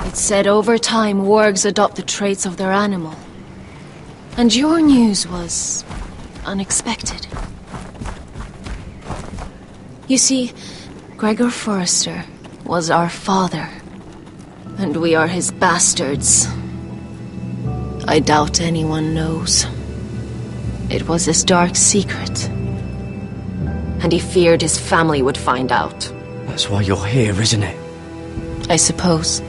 Speaker 16: It's said over time wargs adopt the traits of their animal. And your news was unexpected. You see, Gregor Forrester was our father, and we are his bastards. I doubt anyone knows. It was his dark secret, and he feared his family would find out.
Speaker 10: That's why you're here, isn't it?
Speaker 16: I suppose.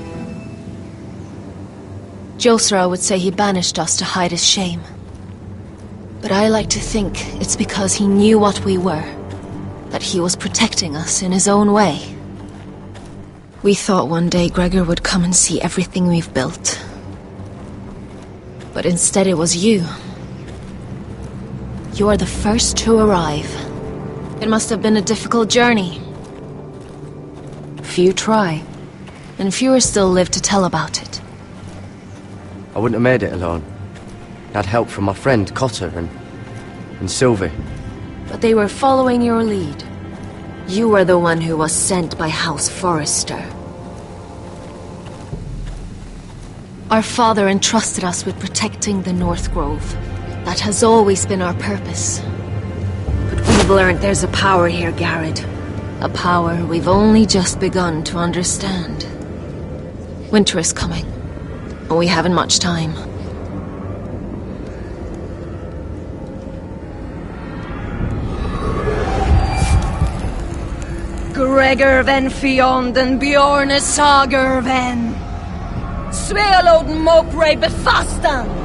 Speaker 16: Josra would say he banished us to hide his shame. But I like to think it's because he knew what we were, that he was protecting us in his own way. We thought one day Gregor would come and see everything we've built. But instead it was you. You are the first to arrive. It must have been a difficult journey. Few try, and fewer still live to tell about it.
Speaker 10: I wouldn't have made it alone. I had help from my friend Cotter and Sylvie.
Speaker 16: But they were following your lead. You were the one who was sent by House Forrester. Our father entrusted us with protecting the North Grove. That has always been our purpose. But we've learned there's a power here, Garrett. A power we've only just begun to understand. Winter is coming, and we haven't much time.
Speaker 14: Gregor ven Fionn Bjorne Sager ven Svealoden Mopre befastan.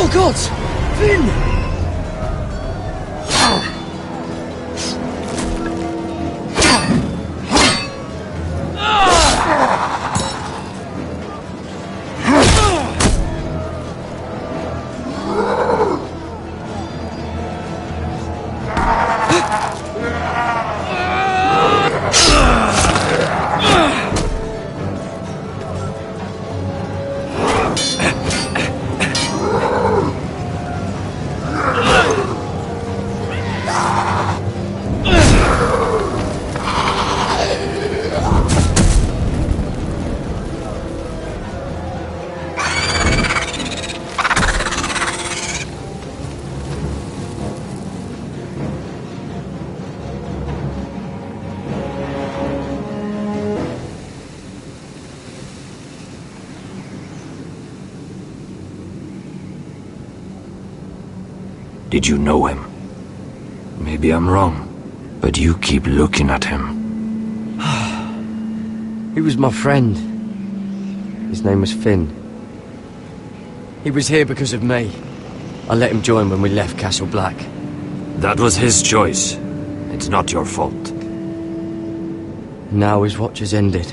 Speaker 10: Oh gods! Finn!
Speaker 7: Did you know him? Maybe I'm wrong, but you keep looking at him.
Speaker 10: He was my friend. His name was Finn. He was here because of me. I let him join when we left Castle Black.
Speaker 7: That was his choice. It's not your fault.
Speaker 10: Now his watch has ended.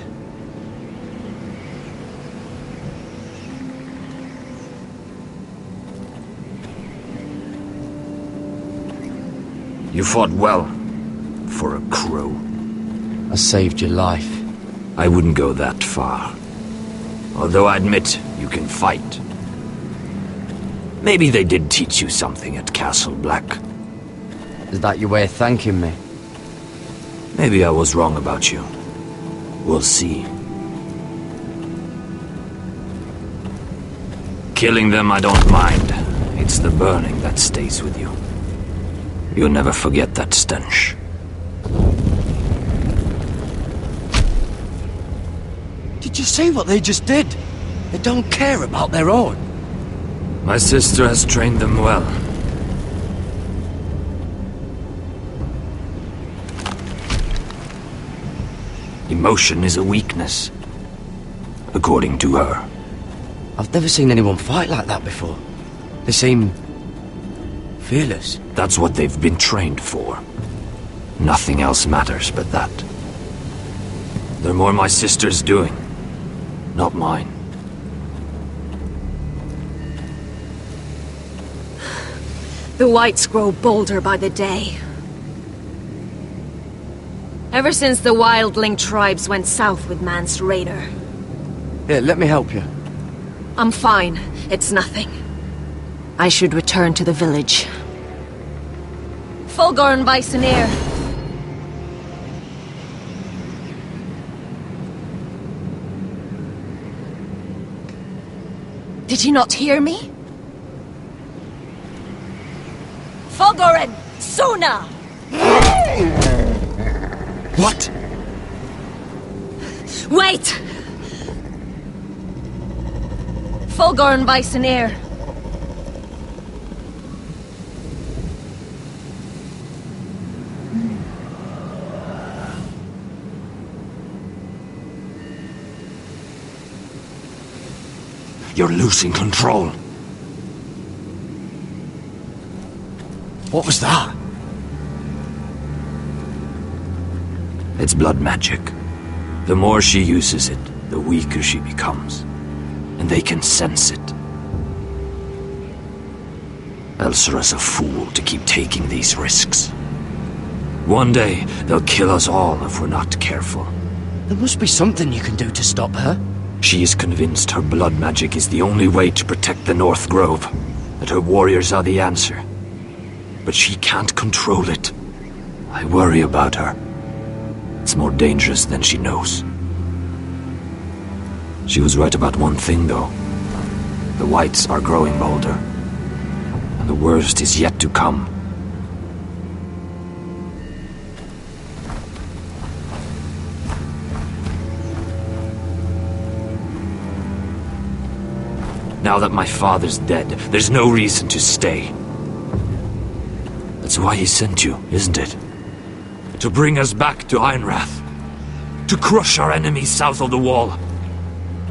Speaker 7: You fought well, for a crow.
Speaker 10: I saved your life.
Speaker 7: I wouldn't go that far. Although I admit, you can fight. Maybe they did teach you something at Castle Black.
Speaker 10: Is that your way of thanking me?
Speaker 7: Maybe I was wrong about you. We'll see. Killing them I don't mind. It's the burning that stays with you. You'll never forget that stench.
Speaker 10: Did you see what they just did? They don't care about their own.
Speaker 7: My sister has trained them well. Emotion is a weakness, according to her.
Speaker 10: I've never seen anyone fight like that before. They seem fearless.
Speaker 7: That's what they've been trained for. Nothing else matters but that. They're more my sister's doing, not mine.
Speaker 21: The Whites grow bolder by the day. Ever since the Wildling tribes went south with Mance Rayder.
Speaker 10: Here, let me help you.
Speaker 21: I'm fine. It's nothing. I should return to the village. Fulgorn Bysonir. Did you not hear me? Fulgorn! Suna!
Speaker 7: What?
Speaker 21: Wait! Fulgorn Bysonir.
Speaker 7: You're losing control.
Speaker 10: What was that?
Speaker 7: It's blood magic. The more she uses it, the weaker she becomes. And they can sense it. Elsera's a fool to keep taking these risks. One day, they'll kill us all if we're not careful.
Speaker 10: There must be something you can do to stop her.
Speaker 7: She is convinced her blood magic is the only way to protect the North Grove, that her warriors are the answer. But she can't control it. I worry about her. It's more dangerous than she knows. She was right about one thing, though. The Whites are growing bolder. And the worst is yet to come. Now that my father's dead, there's no reason to stay. That's why he sent you, isn't it? To bring us back to Ironrath. To crush our enemies south of the Wall.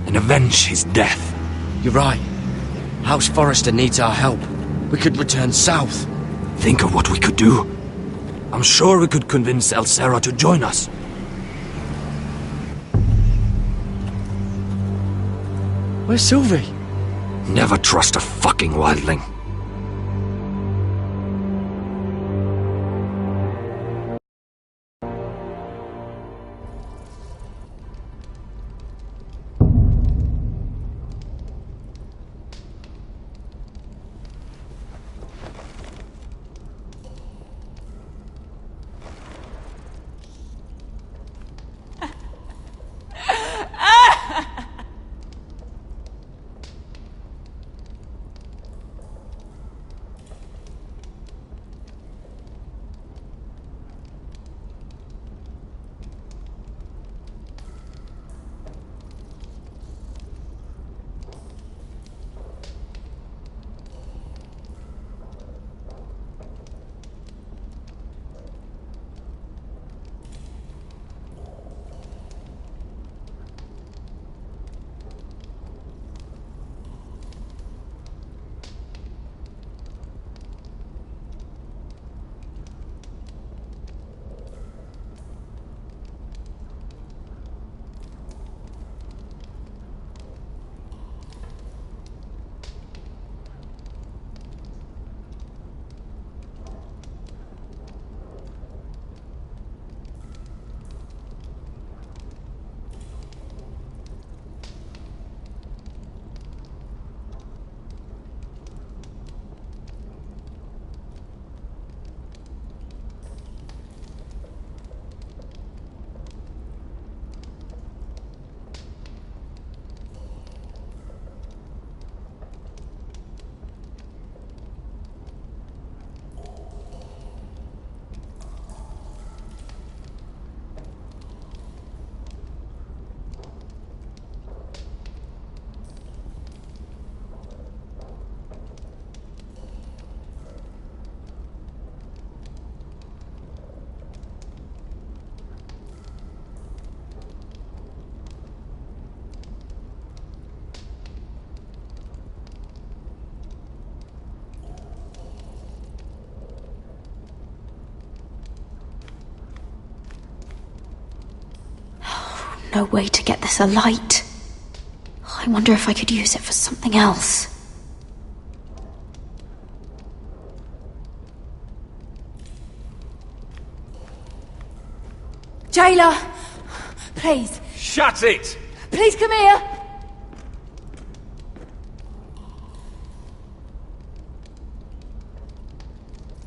Speaker 7: And avenge his death.
Speaker 10: You're right. House Forrester needs our help. We could return south.
Speaker 7: Think of what we could do. I'm sure we could convince Elsera to join us.
Speaker 10: Where's Sylvie?
Speaker 7: Never trust a fucking wildling.
Speaker 4: No way to get this alight. I wonder if I could use it for something else.
Speaker 21: Jailer! Please.
Speaker 20: Shut it!
Speaker 21: Please come here!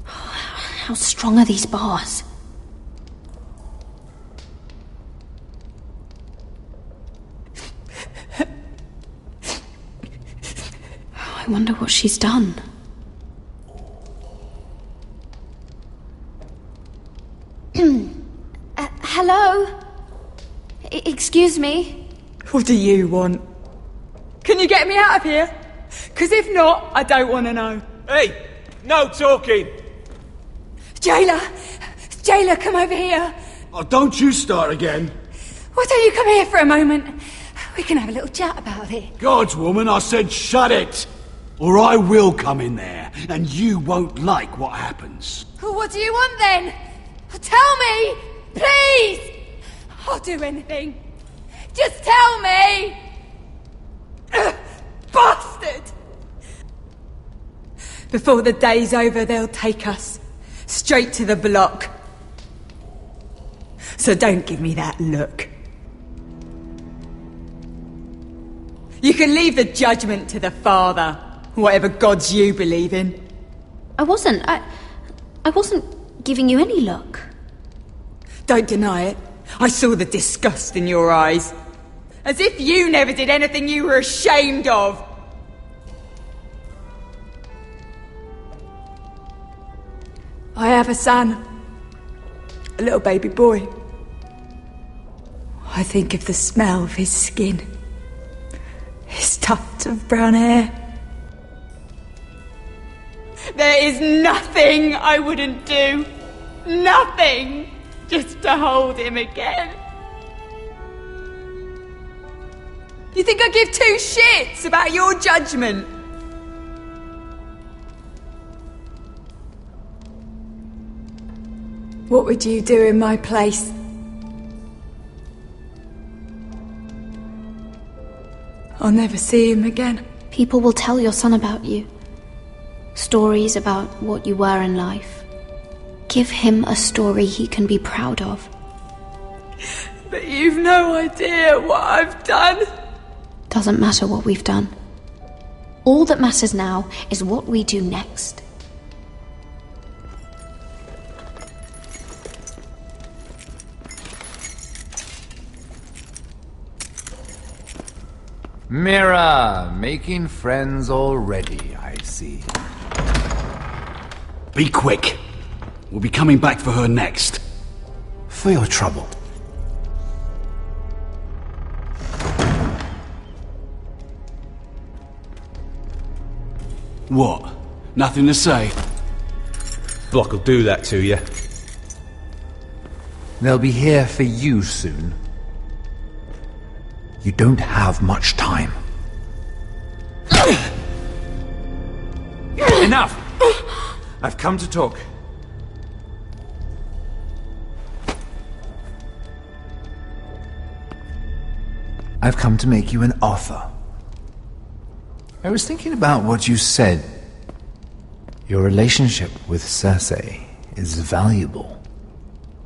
Speaker 4: How strong are these bars? I wonder what she's done. Hello? Excuse me?
Speaker 14: What do you want? Can you get me out of here? Because if not, I don't want to know.
Speaker 20: Hey! No talking!
Speaker 21: Jailer! Jailer, come over here!
Speaker 15: Oh, don't you start again.
Speaker 21: Why don't you come here for a moment? We can have a little chat about it.
Speaker 15: God's woman, I said shut it! Or I will come in there, and you won't like what happens.
Speaker 21: Well, what do you want then? Tell me! Please! I'll do anything. Just tell me! Bastard! Before the day's over, they'll take us straight to the block. So don't give me that look. You can leave the judgment to the Father, whatever gods you believe in.
Speaker 4: I wasn't giving you any look.
Speaker 21: Don't deny it. I saw the disgust in your eyes. As if you never did anything you were ashamed of. I have a son. A little baby boy. I think of the smell of his skin. His tuft of brown hair. There is nothing I wouldn't do. Nothing. Just to hold him again. You think I give two shits about your judgment? What would you do in my place? I'll never see him again.
Speaker 4: People will tell your son about you. Stories about what you were in life. Give him a story he can be proud of.
Speaker 21: But you've no idea what I've done.
Speaker 4: Doesn't matter what we've done. All that matters now is what we do next.
Speaker 3: Mira, making friends already, I see.
Speaker 2: Be quick. We'll be coming back for her next.
Speaker 3: For your trouble.
Speaker 2: What? Nothing to say?
Speaker 22: Block will do that to you.
Speaker 3: They'll be here for you soon. You don't have much time. Enough! I've come to talk. I've come to make you an offer. I was thinking about what you said. Your relationship with Cersei is valuable.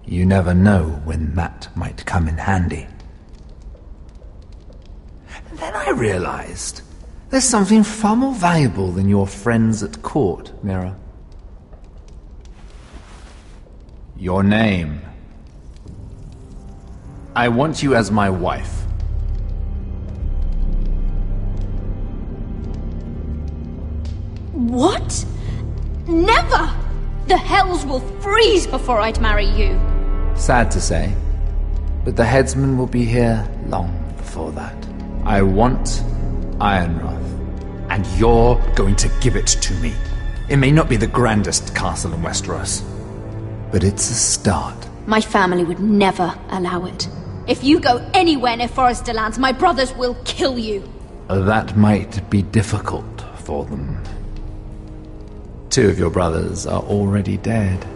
Speaker 3: You never know when that might come in handy. And then I realized there's something far more valuable than your friends at court, Mira. Your name. I want you as my wife.
Speaker 4: What? Never! The hells will freeze before I'd marry you.
Speaker 3: Sad to say, but the headsman will be here long before that. I want Ironrath, and you're going to give it to me. It may not be the grandest castle in Westeros, but it's a start.
Speaker 4: My family would never allow it. If you go anywhere near Forrester Lands, my brothers will kill you.
Speaker 3: That might be difficult for them. 2 of your brothers are already dead.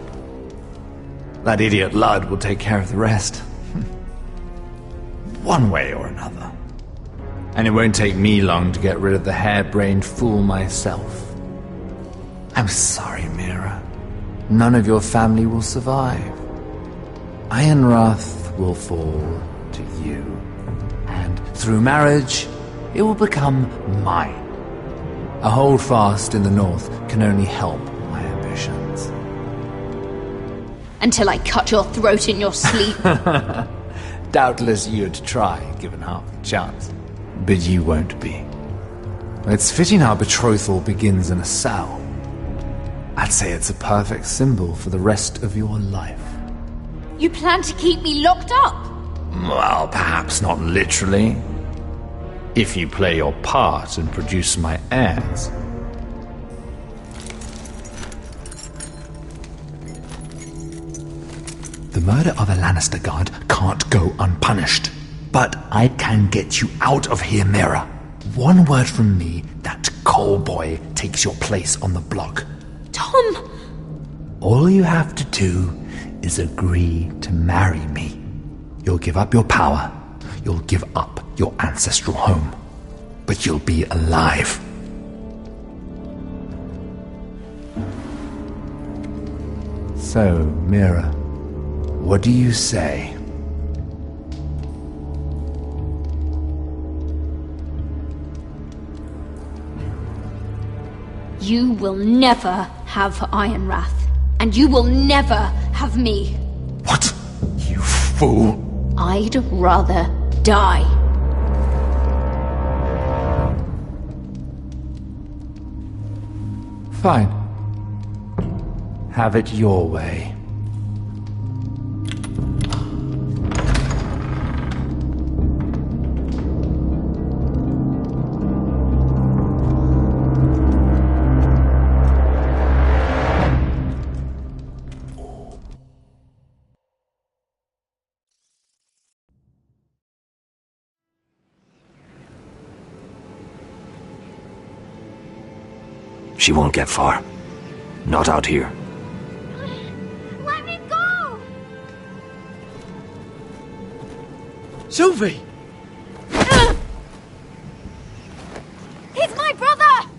Speaker 3: That idiot Ludd will take care of the rest. One way or another. And it won't take me long to get rid of the harebrained fool myself. I'm sorry, Mira. None of your family will survive. Ironrath will fall to you. And through marriage, it will become mine. A holdfast in the north can only help my ambitions.
Speaker 4: Until I cut your throat in your sleep.
Speaker 3: Doubtless you'd try, given half the chance. But you won't be. It's fitting our betrothal begins in a cell. I'd say it's a perfect symbol for the rest of your life.
Speaker 4: You plan to keep me locked up?
Speaker 3: Well, perhaps not literally. If you play your part and produce my heirs. The murder of a Lannister guard can't go unpunished. But I can get you out of here, Mira. One word from me, that coal boy takes your place on the block.
Speaker 4: Tom!
Speaker 3: All you have to do is agree to marry me. You'll give up your power. You'll give up your ancestral home. But you'll be alive. So, Mira, what do you say?
Speaker 4: You will never have Ironrath. And you will never have me.
Speaker 3: What? You fool!
Speaker 4: I'd rather die.
Speaker 3: Fine. Have it your way.
Speaker 7: She won't get far. Not out here.
Speaker 8: Let me go!
Speaker 10: Sylvie!
Speaker 8: He's my brother!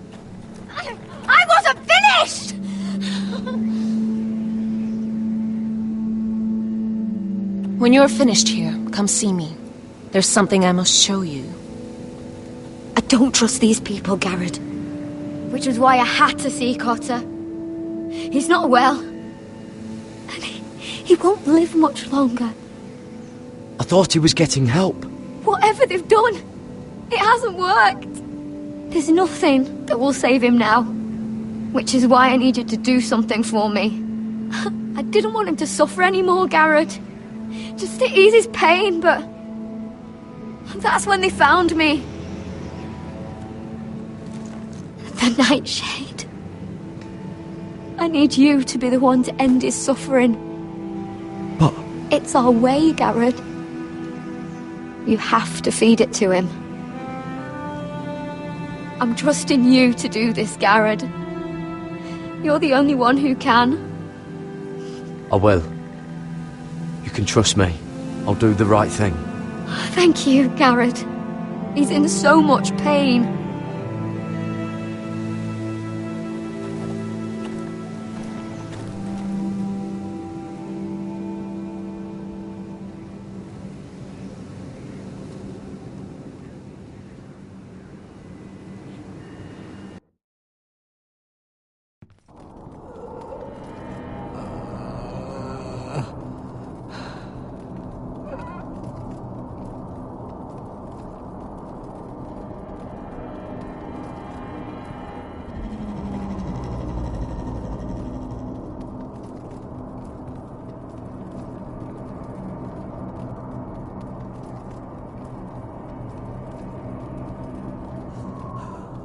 Speaker 8: I wasn't finished!
Speaker 16: When you're finished here, come see me. There's something I must show you.
Speaker 8: I don't trust these people, Garrett. Which was why I had to see Cotter. He's not well. And he won't live much longer.
Speaker 10: I thought he was getting help.
Speaker 8: Whatever they've done, it hasn't worked. There's nothing that will save him now. Which is why I need you to do something for me. I didn't want him to suffer anymore, Garrett. Just to ease his pain, but... that's when they found me. The Nightshade. I need you to be the one to end his suffering.
Speaker 10: But...
Speaker 8: it's our way, Garrett. You have to feed it to him. I'm trusting you to do this, Garrett. You're the only one who can.
Speaker 10: I will. You can trust me. I'll do the right thing.
Speaker 8: Thank you, Garrett. He's in so much pain.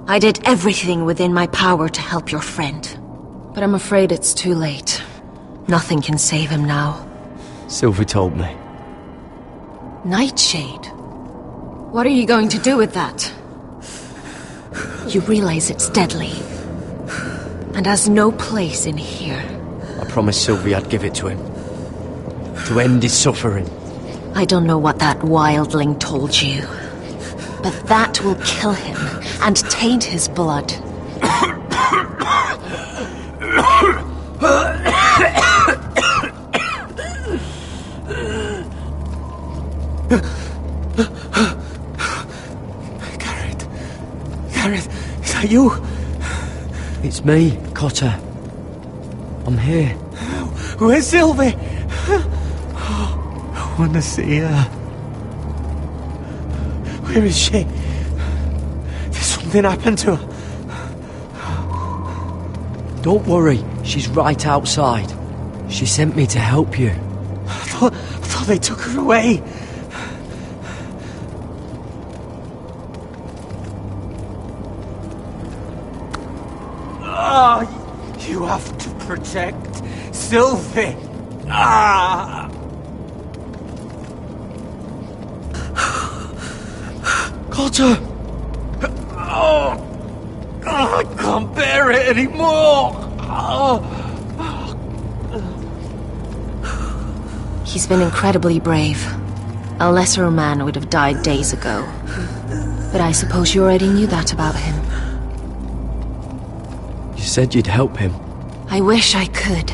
Speaker 16: I did everything within my power to help your friend. But I'm afraid it's too late. Nothing can save him now.
Speaker 10: Sylvie told me.
Speaker 16: Nightshade? What are you going to do with that? You realize it's deadly. And has no place in here.
Speaker 10: I promised Sylvie I'd give it to him. To end his suffering.
Speaker 16: I don't know what that wildling told you. But that will kill him and taint his blood.
Speaker 9: Garrett, is that you?
Speaker 10: It's me, Cotter. I'm here.
Speaker 9: Where's Sylvie? I want to see her. Where is she? Did something happen to her?
Speaker 10: Don't worry, she's right outside. She sent me to help you.
Speaker 9: I thought they took her away. You have to protect Sylvie.
Speaker 10: Cotter!
Speaker 9: I can't bear it anymore.
Speaker 16: He's been incredibly brave. A lesser man would have died days ago. But I suppose you already knew that about him.
Speaker 10: You said you'd help him.
Speaker 16: I wish I could.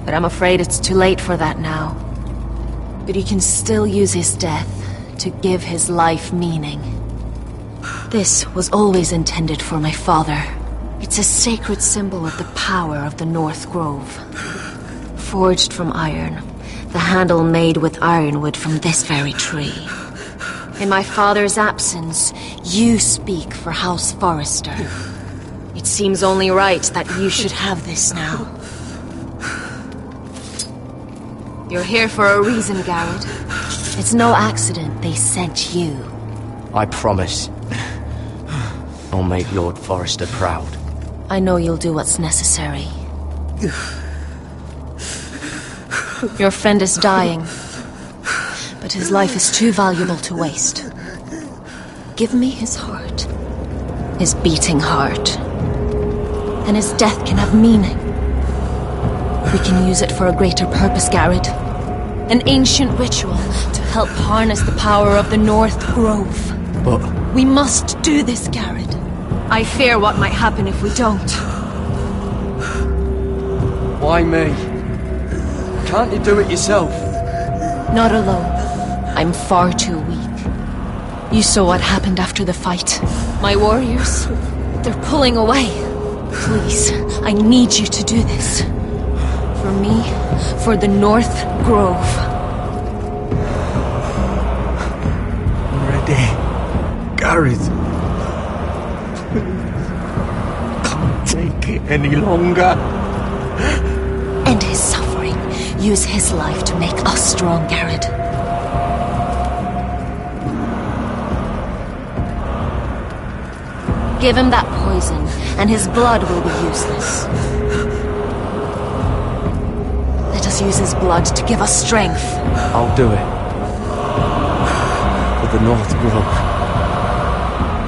Speaker 16: But I'm afraid it's too late for that now. But he can still use his death to give his life meaning. This was always intended for my father. It's a sacred symbol of the power of the North Grove. Forged from iron, the handle made with ironwood from this very tree. In my father's absence, you speak for House Forrester. It seems only right that you should have this now. You're here for a reason, Garrett. It's no accident they sent you.
Speaker 10: I promise. I'll make Lord Forrester proud.
Speaker 16: I know you'll do what's necessary. Your friend is dying, but his life is too valuable to waste. Give me his heart. His beating heart. And his death can have meaning. We can use it for a greater purpose, Garrett. An ancient ritual to help harness the power of the North Grove.
Speaker 10: But...
Speaker 16: We must do this, Garrett. I fear what might happen if we don't.
Speaker 10: Why me? Can't you do it yourself?
Speaker 16: Not alone. I'm far too weak. You saw what happened after the fight. My warriors, they're pulling away. Please, I need you to do this. For me, for the North Grove.
Speaker 18: I'm ready. Gareth. Can't take it any longer.
Speaker 16: End his suffering. Use his life to make us strong, Garrett. Give him that poison, and his blood will be useless. Let us use his blood to give us strength.
Speaker 10: I'll do it. For the North Grove.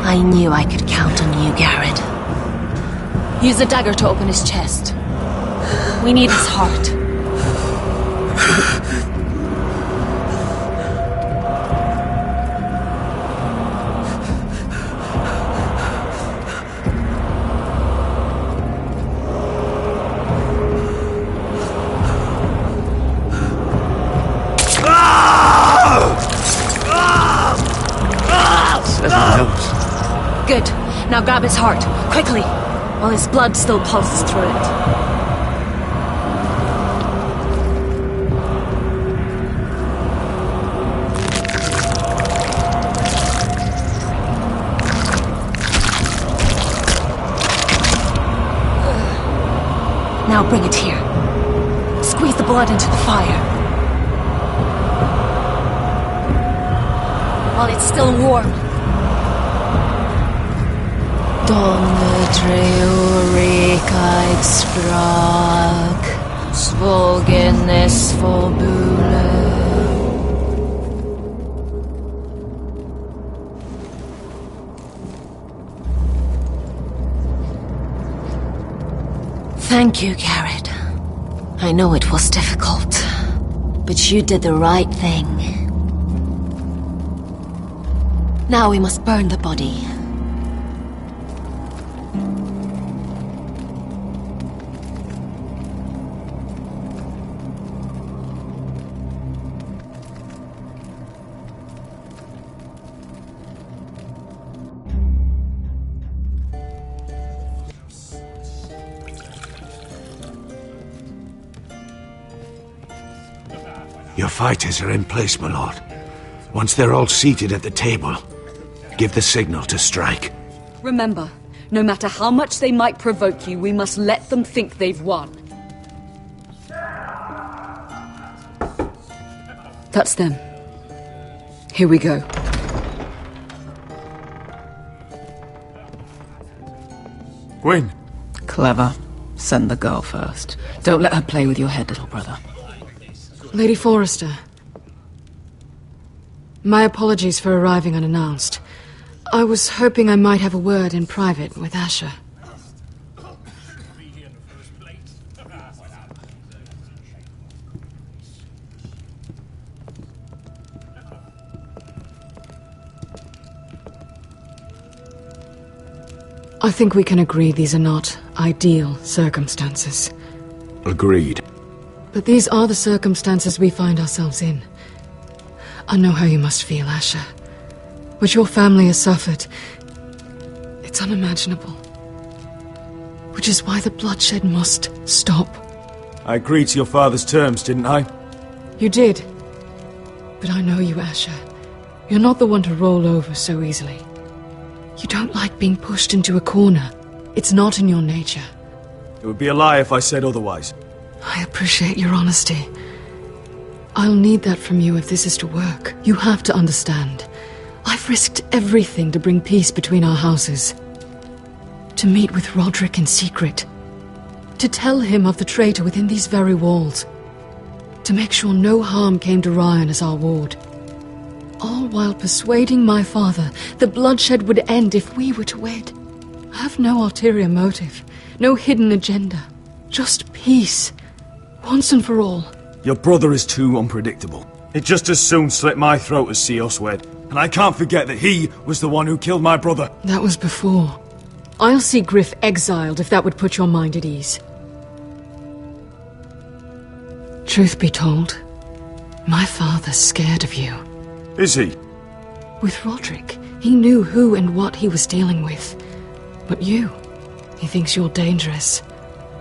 Speaker 16: I knew I could count on you, Garrett. Use a dagger to open his chest. We need his heart. Good. Now grab his heart, quickly, while his blood still pulses through it. Now bring it here. Squeeze the blood into the fire. While it's still warm. Donne treurig sprach, svogen es forbule. Thank you, Garrett. I know it was difficult, but you did the right thing. Now we must burn the body.
Speaker 15: Your fighters are in place, my lord. Once they're all seated at the table, give the signal to strike.
Speaker 14: Remember, no matter how much they might provoke you, we must let them think they've won. That's them. Here we go.
Speaker 6: Gwyn.
Speaker 13: Clever. Send the girl first. Don't let her play with your head, little brother.
Speaker 1: Lady Forrester. My apologies for arriving unannounced. I was hoping I might have a word in private with Asher. I think we can agree these are not ideal circumstances.
Speaker 15: Agreed.
Speaker 1: But these are the circumstances we find ourselves in. I know how you must feel, Asher. What your family has suffered, it's unimaginable. Which is why the bloodshed must stop.
Speaker 6: I agreed to your father's terms, didn't I?
Speaker 1: You did. But I know you, Asher. You're not the one to roll over so easily. You don't like being pushed into a corner. It's not in your nature.
Speaker 6: It would be a lie if I said otherwise.
Speaker 1: I appreciate your honesty. I'll need that from you if this is to work. You have to understand. I've risked everything to bring peace between our houses. To meet with Rodrik in secret. To tell him of the traitor within these very walls. To make sure no harm came to Ryan as our ward. All while persuading my father that bloodshed would end if we were to wed. I have no ulterior motive. No hidden agenda. Just peace. Once and for all.
Speaker 6: Your brother is too unpredictable. He'd just as soon slit my throat as see us wed. And I can't forget that he was the one who killed my brother.
Speaker 1: That was before. I'll see Griff exiled if that would put your mind at ease. Truth be told, my father's scared of you.
Speaker 6: Is he?
Speaker 1: With Rodrik, he knew who and what he was dealing with. But you, he thinks you're dangerous.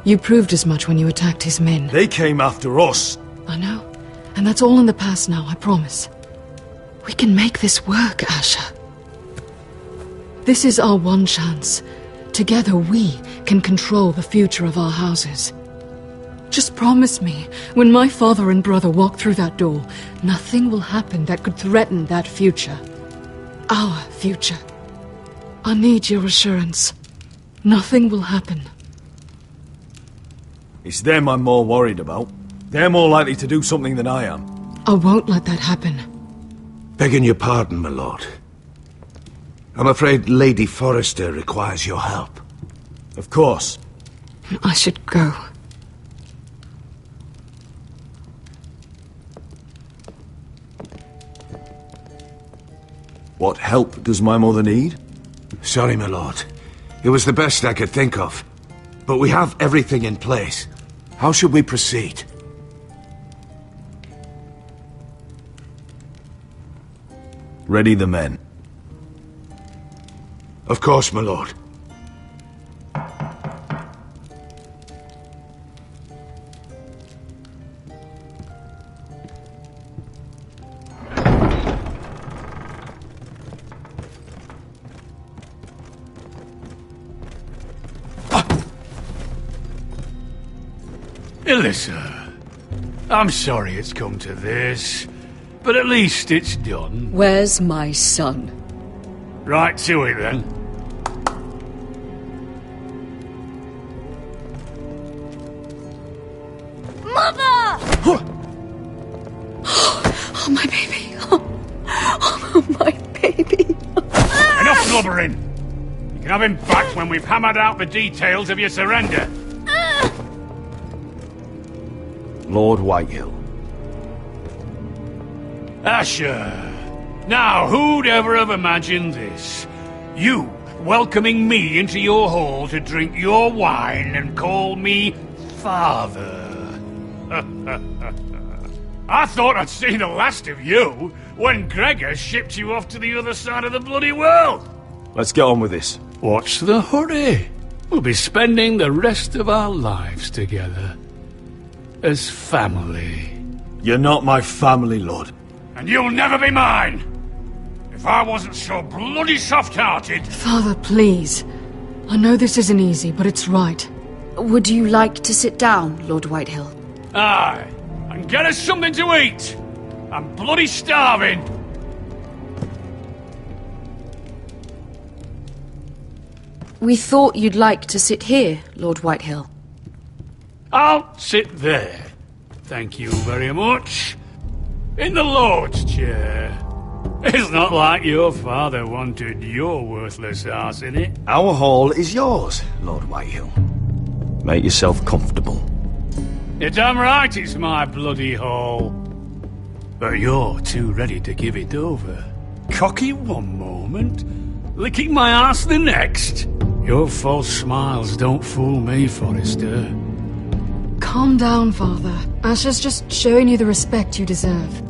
Speaker 1: You proved as much when you attacked his men.
Speaker 6: They came after us.
Speaker 1: I know. And that's all in the past now, I promise. We can make this work, Asher. This is our one chance. Together we can control the future of our houses. Just promise me, when my father and brother walk through that door, nothing will happen that could threaten that future. Our future. I need your assurance. Nothing will happen.
Speaker 6: It's them I'm more worried about. They're more likely to do something than I am.
Speaker 1: I won't let that happen.
Speaker 15: Begging your pardon, my lord. I'm afraid Lady Forrester requires your help.
Speaker 6: Of course.
Speaker 1: I should go.
Speaker 6: What help does my mother need?
Speaker 15: Sorry, my lord. It was the best I could think of. But we have everything in place. How should we proceed?
Speaker 6: Ready the men.
Speaker 15: Of course, my lord.
Speaker 20: Ilissa, I'm sorry it's come to this, but at least it's done.
Speaker 14: Where's my son?
Speaker 20: Right to it, then.
Speaker 8: Mother!
Speaker 14: Oh, my baby. Oh, my baby.
Speaker 20: Enough blubbering! You can have him back when we've hammered out the details of your surrender.
Speaker 6: Lord Whitehill.
Speaker 20: Asher. Now, who'd ever have imagined this? You welcoming me into your hall to drink your wine and call me father. I thought I'd seen the last of you when Gregor shipped you off to the other side of the bloody world.
Speaker 6: Let's get on with this.
Speaker 20: What's the hurry? We'll be spending the rest of our lives together. As family.
Speaker 6: You're not my family, Lord.
Speaker 20: And you'll never be mine! If I wasn't so bloody soft-hearted...
Speaker 1: Father, please. I know this isn't easy, but it's right.
Speaker 14: Would you like to sit down, Lord Whitehill?
Speaker 20: Aye, and get us something to eat! I'm bloody starving!
Speaker 14: We thought you'd like to sit here, Lord Whitehill.
Speaker 20: I'll sit there. Thank you very much. In the Lord's chair. It's not like your father wanted your worthless ass in it.
Speaker 6: Our hall is yours, Lord Whitehill. Make yourself comfortable.
Speaker 20: You're damn right it's my bloody hall. But you're too ready to give it over. Cocky one moment, licking my ass the next. Your false smiles don't fool me, Forrester.
Speaker 1: Calm down, Father. Asher's just showing you the respect you deserve.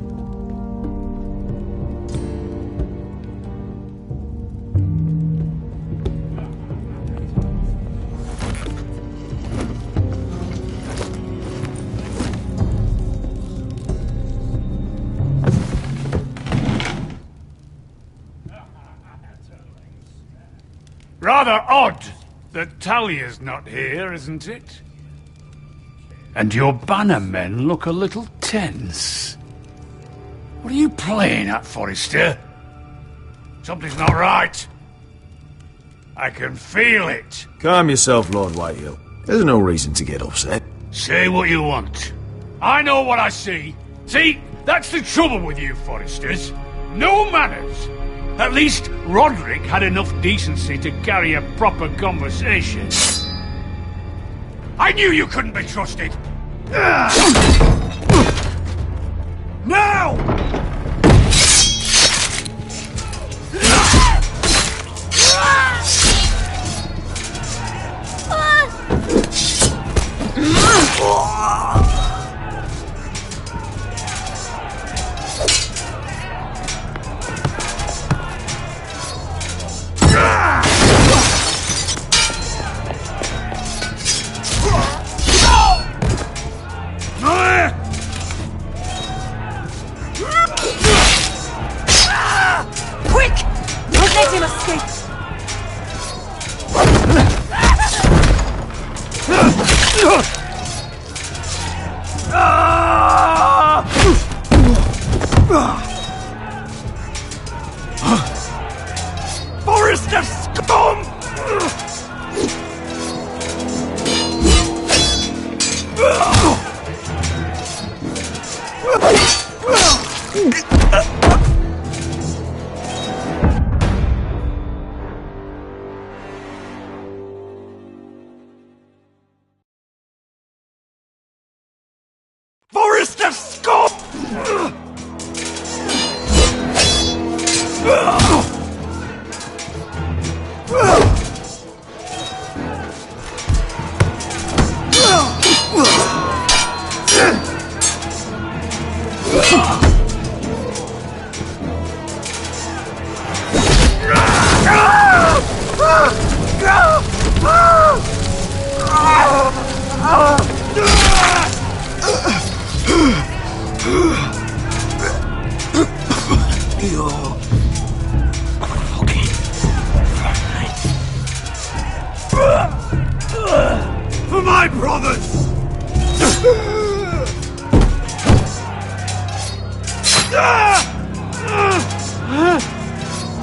Speaker 20: Rather odd that Talia's not here, isn't it? And your banner men look a little tense. What are you playing at, Forrester? Something's not right. I can feel it.
Speaker 6: Calm yourself, Lord Whitehill. There's no reason to get upset.
Speaker 20: Say what you want. I know what I see. See, that's the trouble with you, Forresters. No manners. At least Rodrik had enough decency to carry a proper conversation. I knew you couldn't be trusted!
Speaker 6: Now!
Speaker 21: Quick! Don't let him escape!
Speaker 6: Forest of scum! Forest of scum! For my brothers!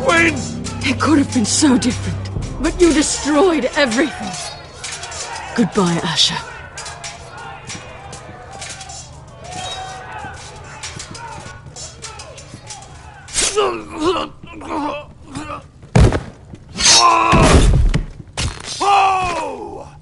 Speaker 6: Win!
Speaker 1: It could have been so different, but you destroyed everything. Goodbye, Asher.
Speaker 6: Oh!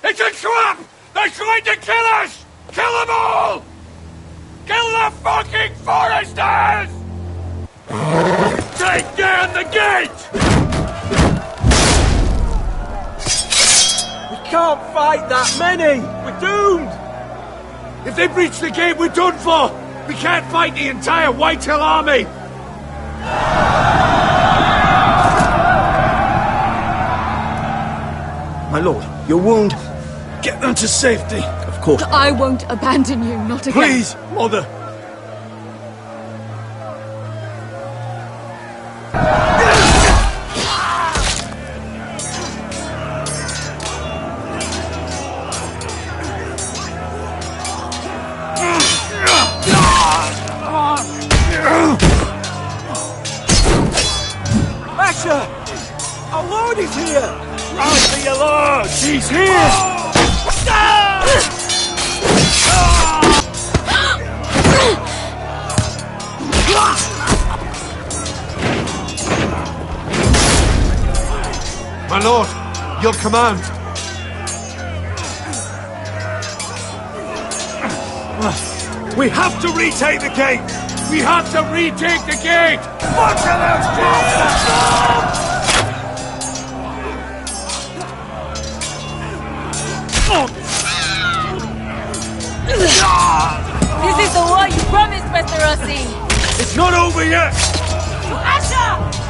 Speaker 6: It's a trap! They're trying to kill us! Kill them all! Kill the fucking foresters! Take down the gate!
Speaker 18: We can't fight that many! We're doomed!
Speaker 6: If they breach the gate, we're done for! We can't fight the entire Whitehill army!
Speaker 18: My lord, your wound.
Speaker 6: Get them to safety!
Speaker 18: Of course.
Speaker 1: I won't abandon you, not again.
Speaker 6: Please, Mother!
Speaker 18: Asher! Our lord is here!
Speaker 6: Run for your lord! He's here!
Speaker 15: My lord, your command.
Speaker 6: We have to retake the gate! We have to retake the gate! Fuck those bastards!
Speaker 21: This is the war you promised, Mr. Rossi!
Speaker 6: It's not over yet!
Speaker 21: Asher!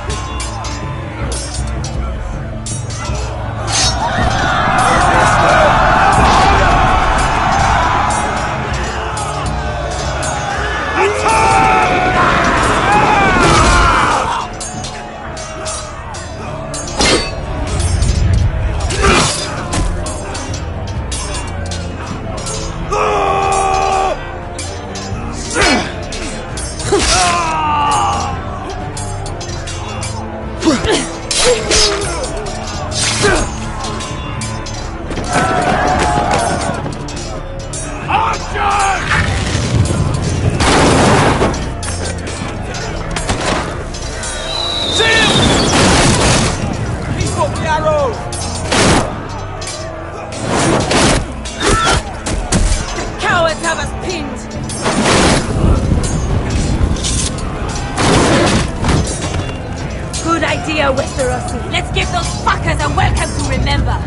Speaker 21: have us pinned! Good idea, Westerosi. Let's give those fuckers a welcome to remember!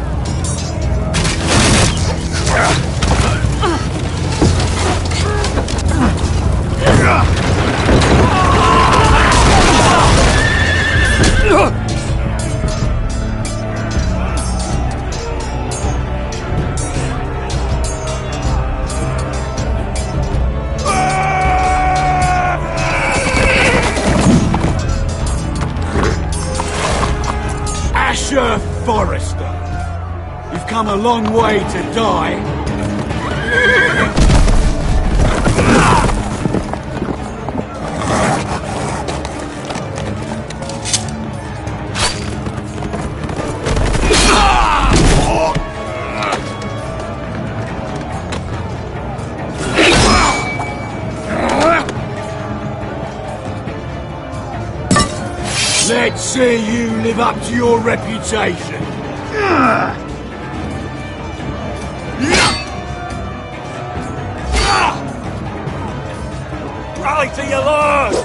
Speaker 15: Asher Forrester, you've come a long way to die. Let's see you live up to your reputation. Rally to your lord!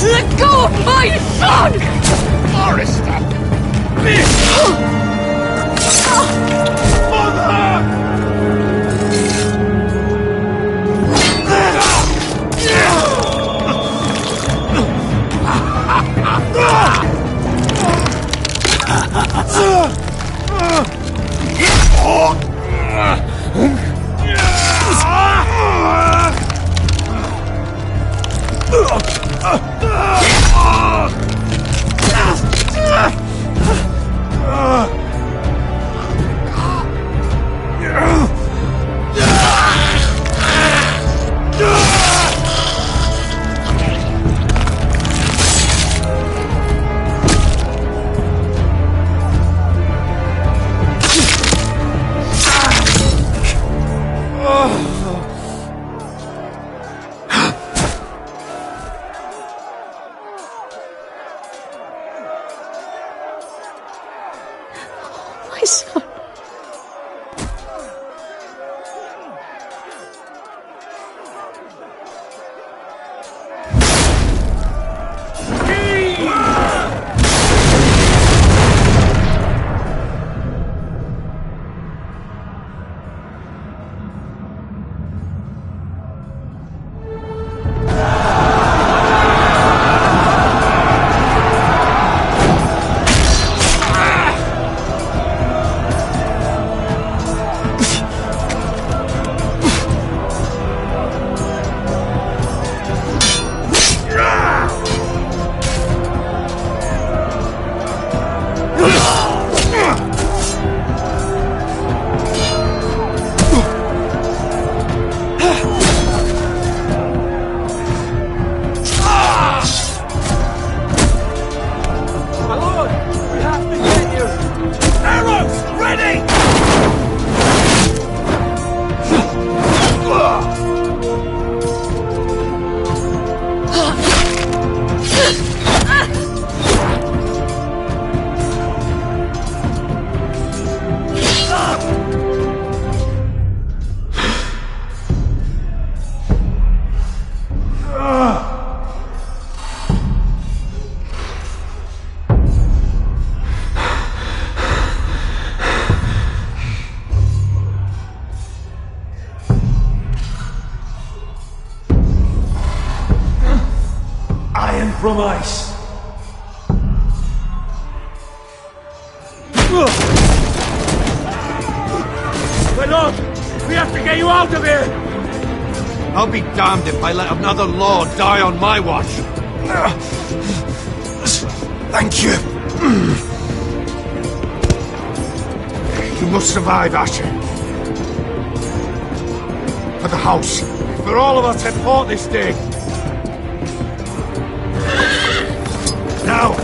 Speaker 21: Let go of my son!
Speaker 15: Forrester!
Speaker 1: My son.
Speaker 18: From ice. My lord, we have to get you out of here!
Speaker 15: I'll be damned if I let another lord die on my watch.
Speaker 18: Thank you.
Speaker 15: You must survive, Asher. For the house. For all of us that fought this day. Now!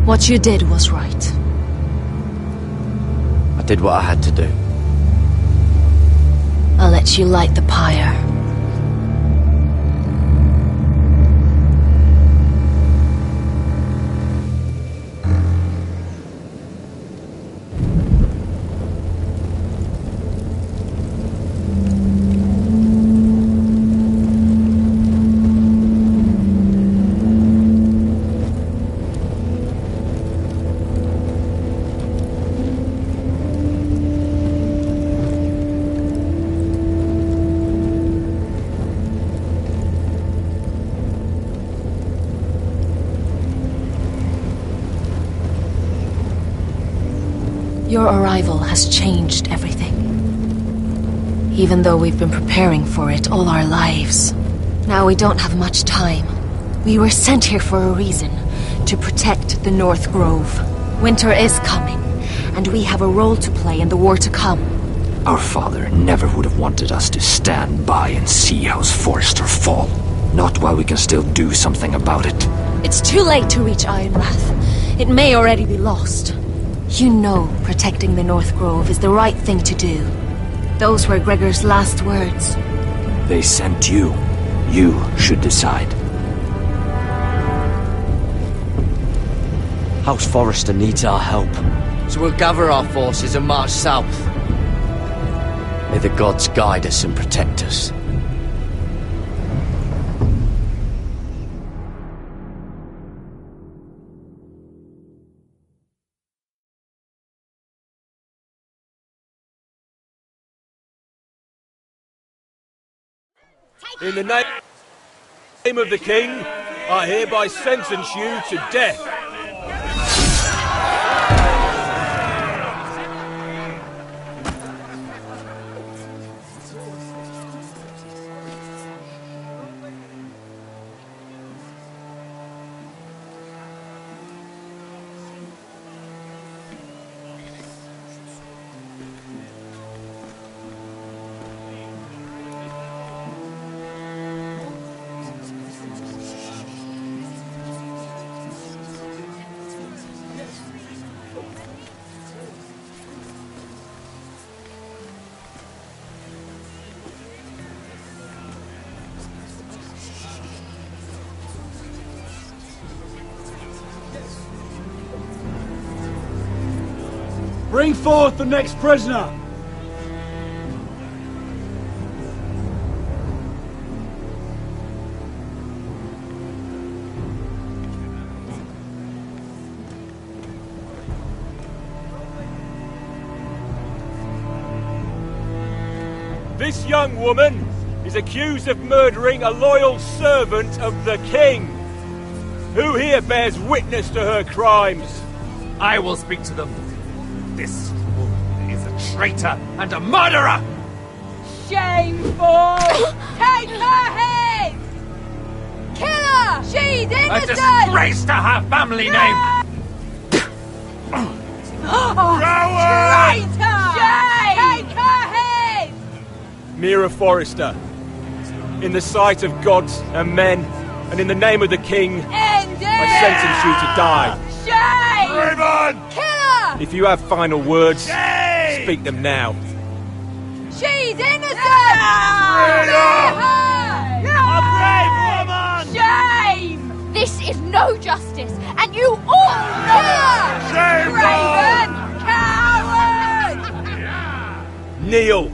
Speaker 16: What you did was right.
Speaker 10: I did what I had to do.
Speaker 16: I'll let you light the pyre. Your arrival has changed everything. Even though we've been preparing for it all our lives. Now we don't have much time. We were sent here for a reason. To protect the North Grove. Winter is coming, and we have a role to play in the war to come.
Speaker 7: Our father never would have wanted us to stand by and see House Forrester fall. Not while we can still do something about it.
Speaker 16: It's too late to reach Ironrath. It may already be lost. You know protecting the North Grove is the right thing to do. Those were Gregor's last words.
Speaker 7: They sent you. You should decide.
Speaker 10: House Forrester needs our help. So we'll gather our forces and march south. May the gods guide us and protect us.
Speaker 18: In the name of the king, I hereby sentence you to death.
Speaker 2: Bring forth the next prisoner!
Speaker 18: This young woman is accused of murdering a loyal servant of the king. Who here bears witness to her crimes?
Speaker 3: I will speak to them. This woman is a traitor and a murderer!
Speaker 21: Shameful! Take her head! Kill her! She's innocent!
Speaker 3: A disgrace to her family name!
Speaker 21: Traitor!
Speaker 18: Mira Forrester, in the sight of gods and men, and in the name of the king, I sentence you to die.
Speaker 21: Shame!
Speaker 15: Raymond!
Speaker 21: Kill her!
Speaker 18: If you have final words, speak them now.
Speaker 21: She's innocent!
Speaker 18: A brave woman!
Speaker 21: Shame!
Speaker 4: This is no justice, and you all know it!
Speaker 15: Shame!
Speaker 21: Raven! Coward!
Speaker 18: Kneel!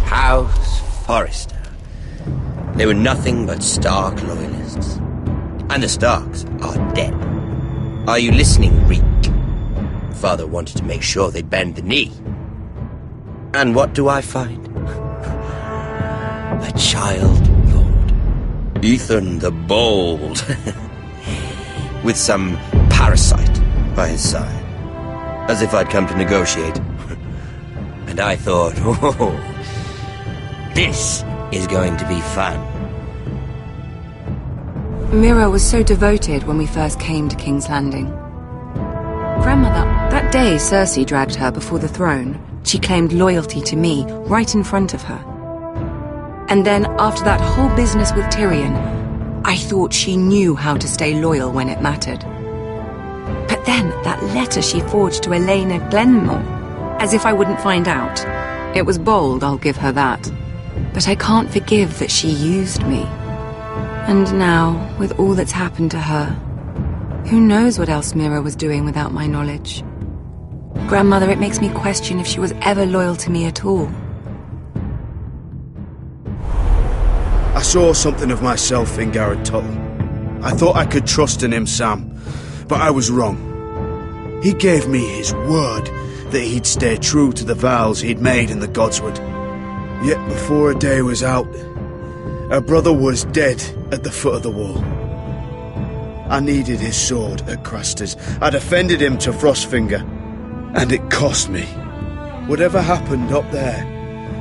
Speaker 5: House Forrester. They were nothing but Stark loyalists. And the Starks are dead. Are you listening, Reek? Father wanted to make sure they bend the knee. And what do I find? A child lord. Ethan the Bold. With some parasite by his side. As if I'd come to negotiate. And I thought, oh, this is going to be fun.
Speaker 11: Mira was so devoted when we first came to King's Landing. Grandmother, that day Cersei dragged her before the throne, she claimed loyalty to me right in front of her. And then, after that whole business with Tyrion, I thought she knew how to stay loyal when it mattered. But then, that letter she forged to Elena Glenmore, as if I wouldn't find out. It was bold, I'll give her that. But I can't forgive that she used me. And now, with all that's happened to her, who knows what else Mira was doing without my knowledge? Grandmother, it makes me question if she was ever loyal to me at all.
Speaker 6: I saw something of myself in Garrett Tuttle. I thought I could trust in him, Sam, but I was wrong. He gave me his word that he'd stay true to the vows he'd made in the Godswood. Yet before a day was out, our brother was dead at the foot of the wall. I needed his sword at Craster's. I defended him to Frostfinger, and it cost me. Whatever happened up there,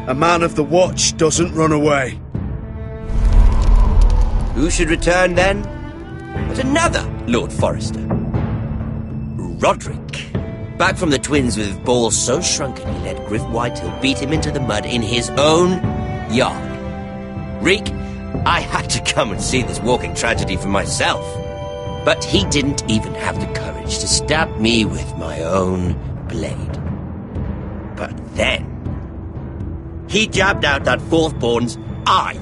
Speaker 6: a man of the Watch doesn't run away.
Speaker 5: Who should return then? But another Lord Forrester. Roderick. Back from the Twins with balls so shrunken he let Griff Whitehill beat him into the mud in his own yard. Reek, I had to come and see this walking tragedy for myself. But he didn't even have the courage to stab me with my own blade. But then, he jabbed out that fourthborn's eye.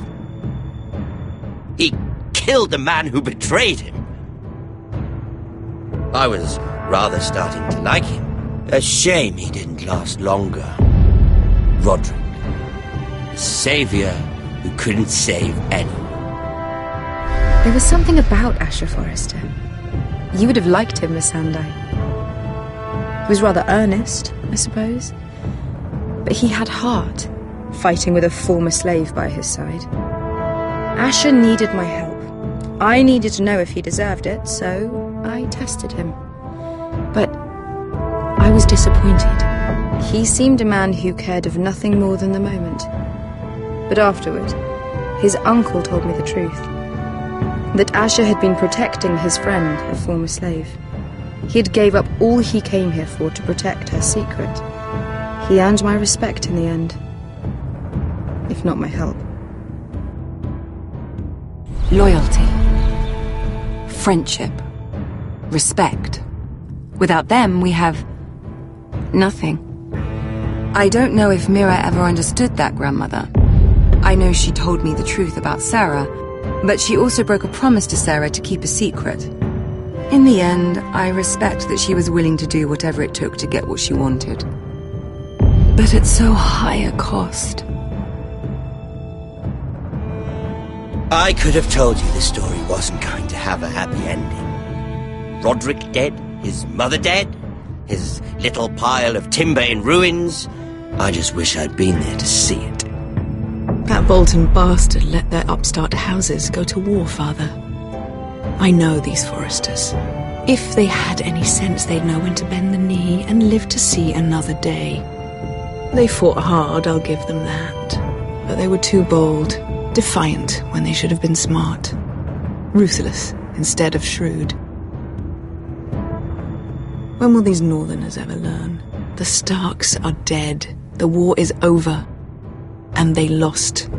Speaker 5: He killed the man who betrayed him. I was rather starting to like him. A shame he didn't last longer. Roderick, the savior who couldn't save anyone.
Speaker 11: There was something about Asher Forrester. You would have liked him, Miss Sandai. He was rather earnest, I suppose. But he had heart, fighting with a former slave by his side. Asher needed my help. I needed to know if he deserved it, so I tested him. But I was disappointed. He seemed a man who cared of nothing more than the moment. But afterward, his uncle told me the truth. That Asher had been protecting his friend, a former slave. He had gave up all he came here for to protect her secret. He earned my respect in the end, if not my help.
Speaker 13: Loyalty. Friendship. Respect.
Speaker 11: Without them, we have nothing. I don't know if Mira ever understood that, Grandmother. I know she told me the truth about Sarah, but she also broke a promise to Sarah to keep a secret. In the end, I respect that she was willing to do whatever it took to get what she wanted. But at so high a cost.
Speaker 5: I could have told you this story wasn't going to have a happy ending. Roderick dead, his mother dead, his little pile of timber in ruins. I just wish I'd been there to see it.
Speaker 13: That Bolton bastard let their upstart houses go to war, Father. I know these Forresters. If they had any sense, they'd know when to bend the knee and live to see another day. They fought hard, I'll give them that. But they were too bold, defiant when they should have been smart. Ruthless instead of shrewd. When will these Northerners ever learn? The Starks are dead. The war is over. And they lost.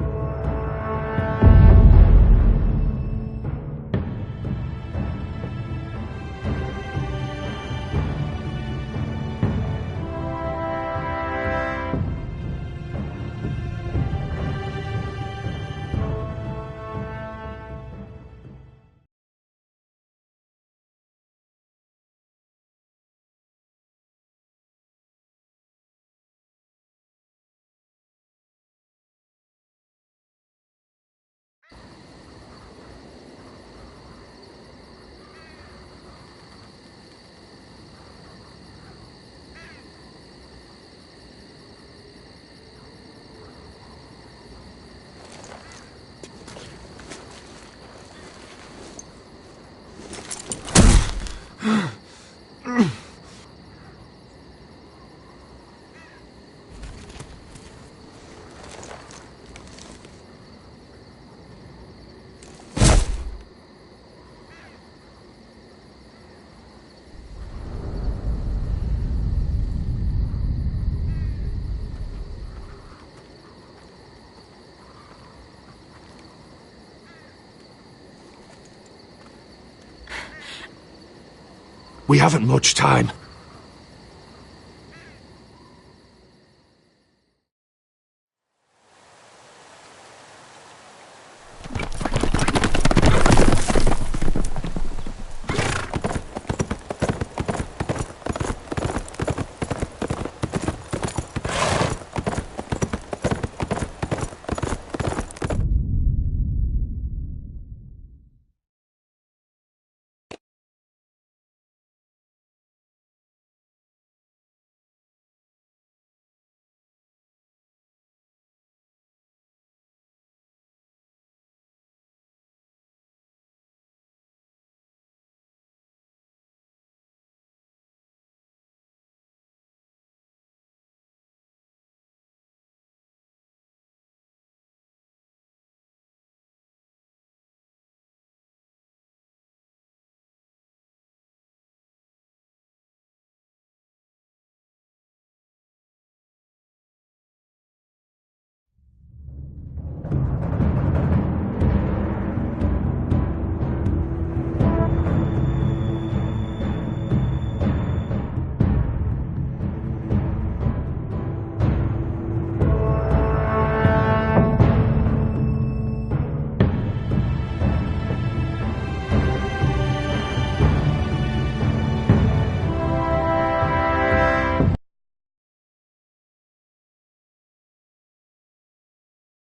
Speaker 15: We haven't much time.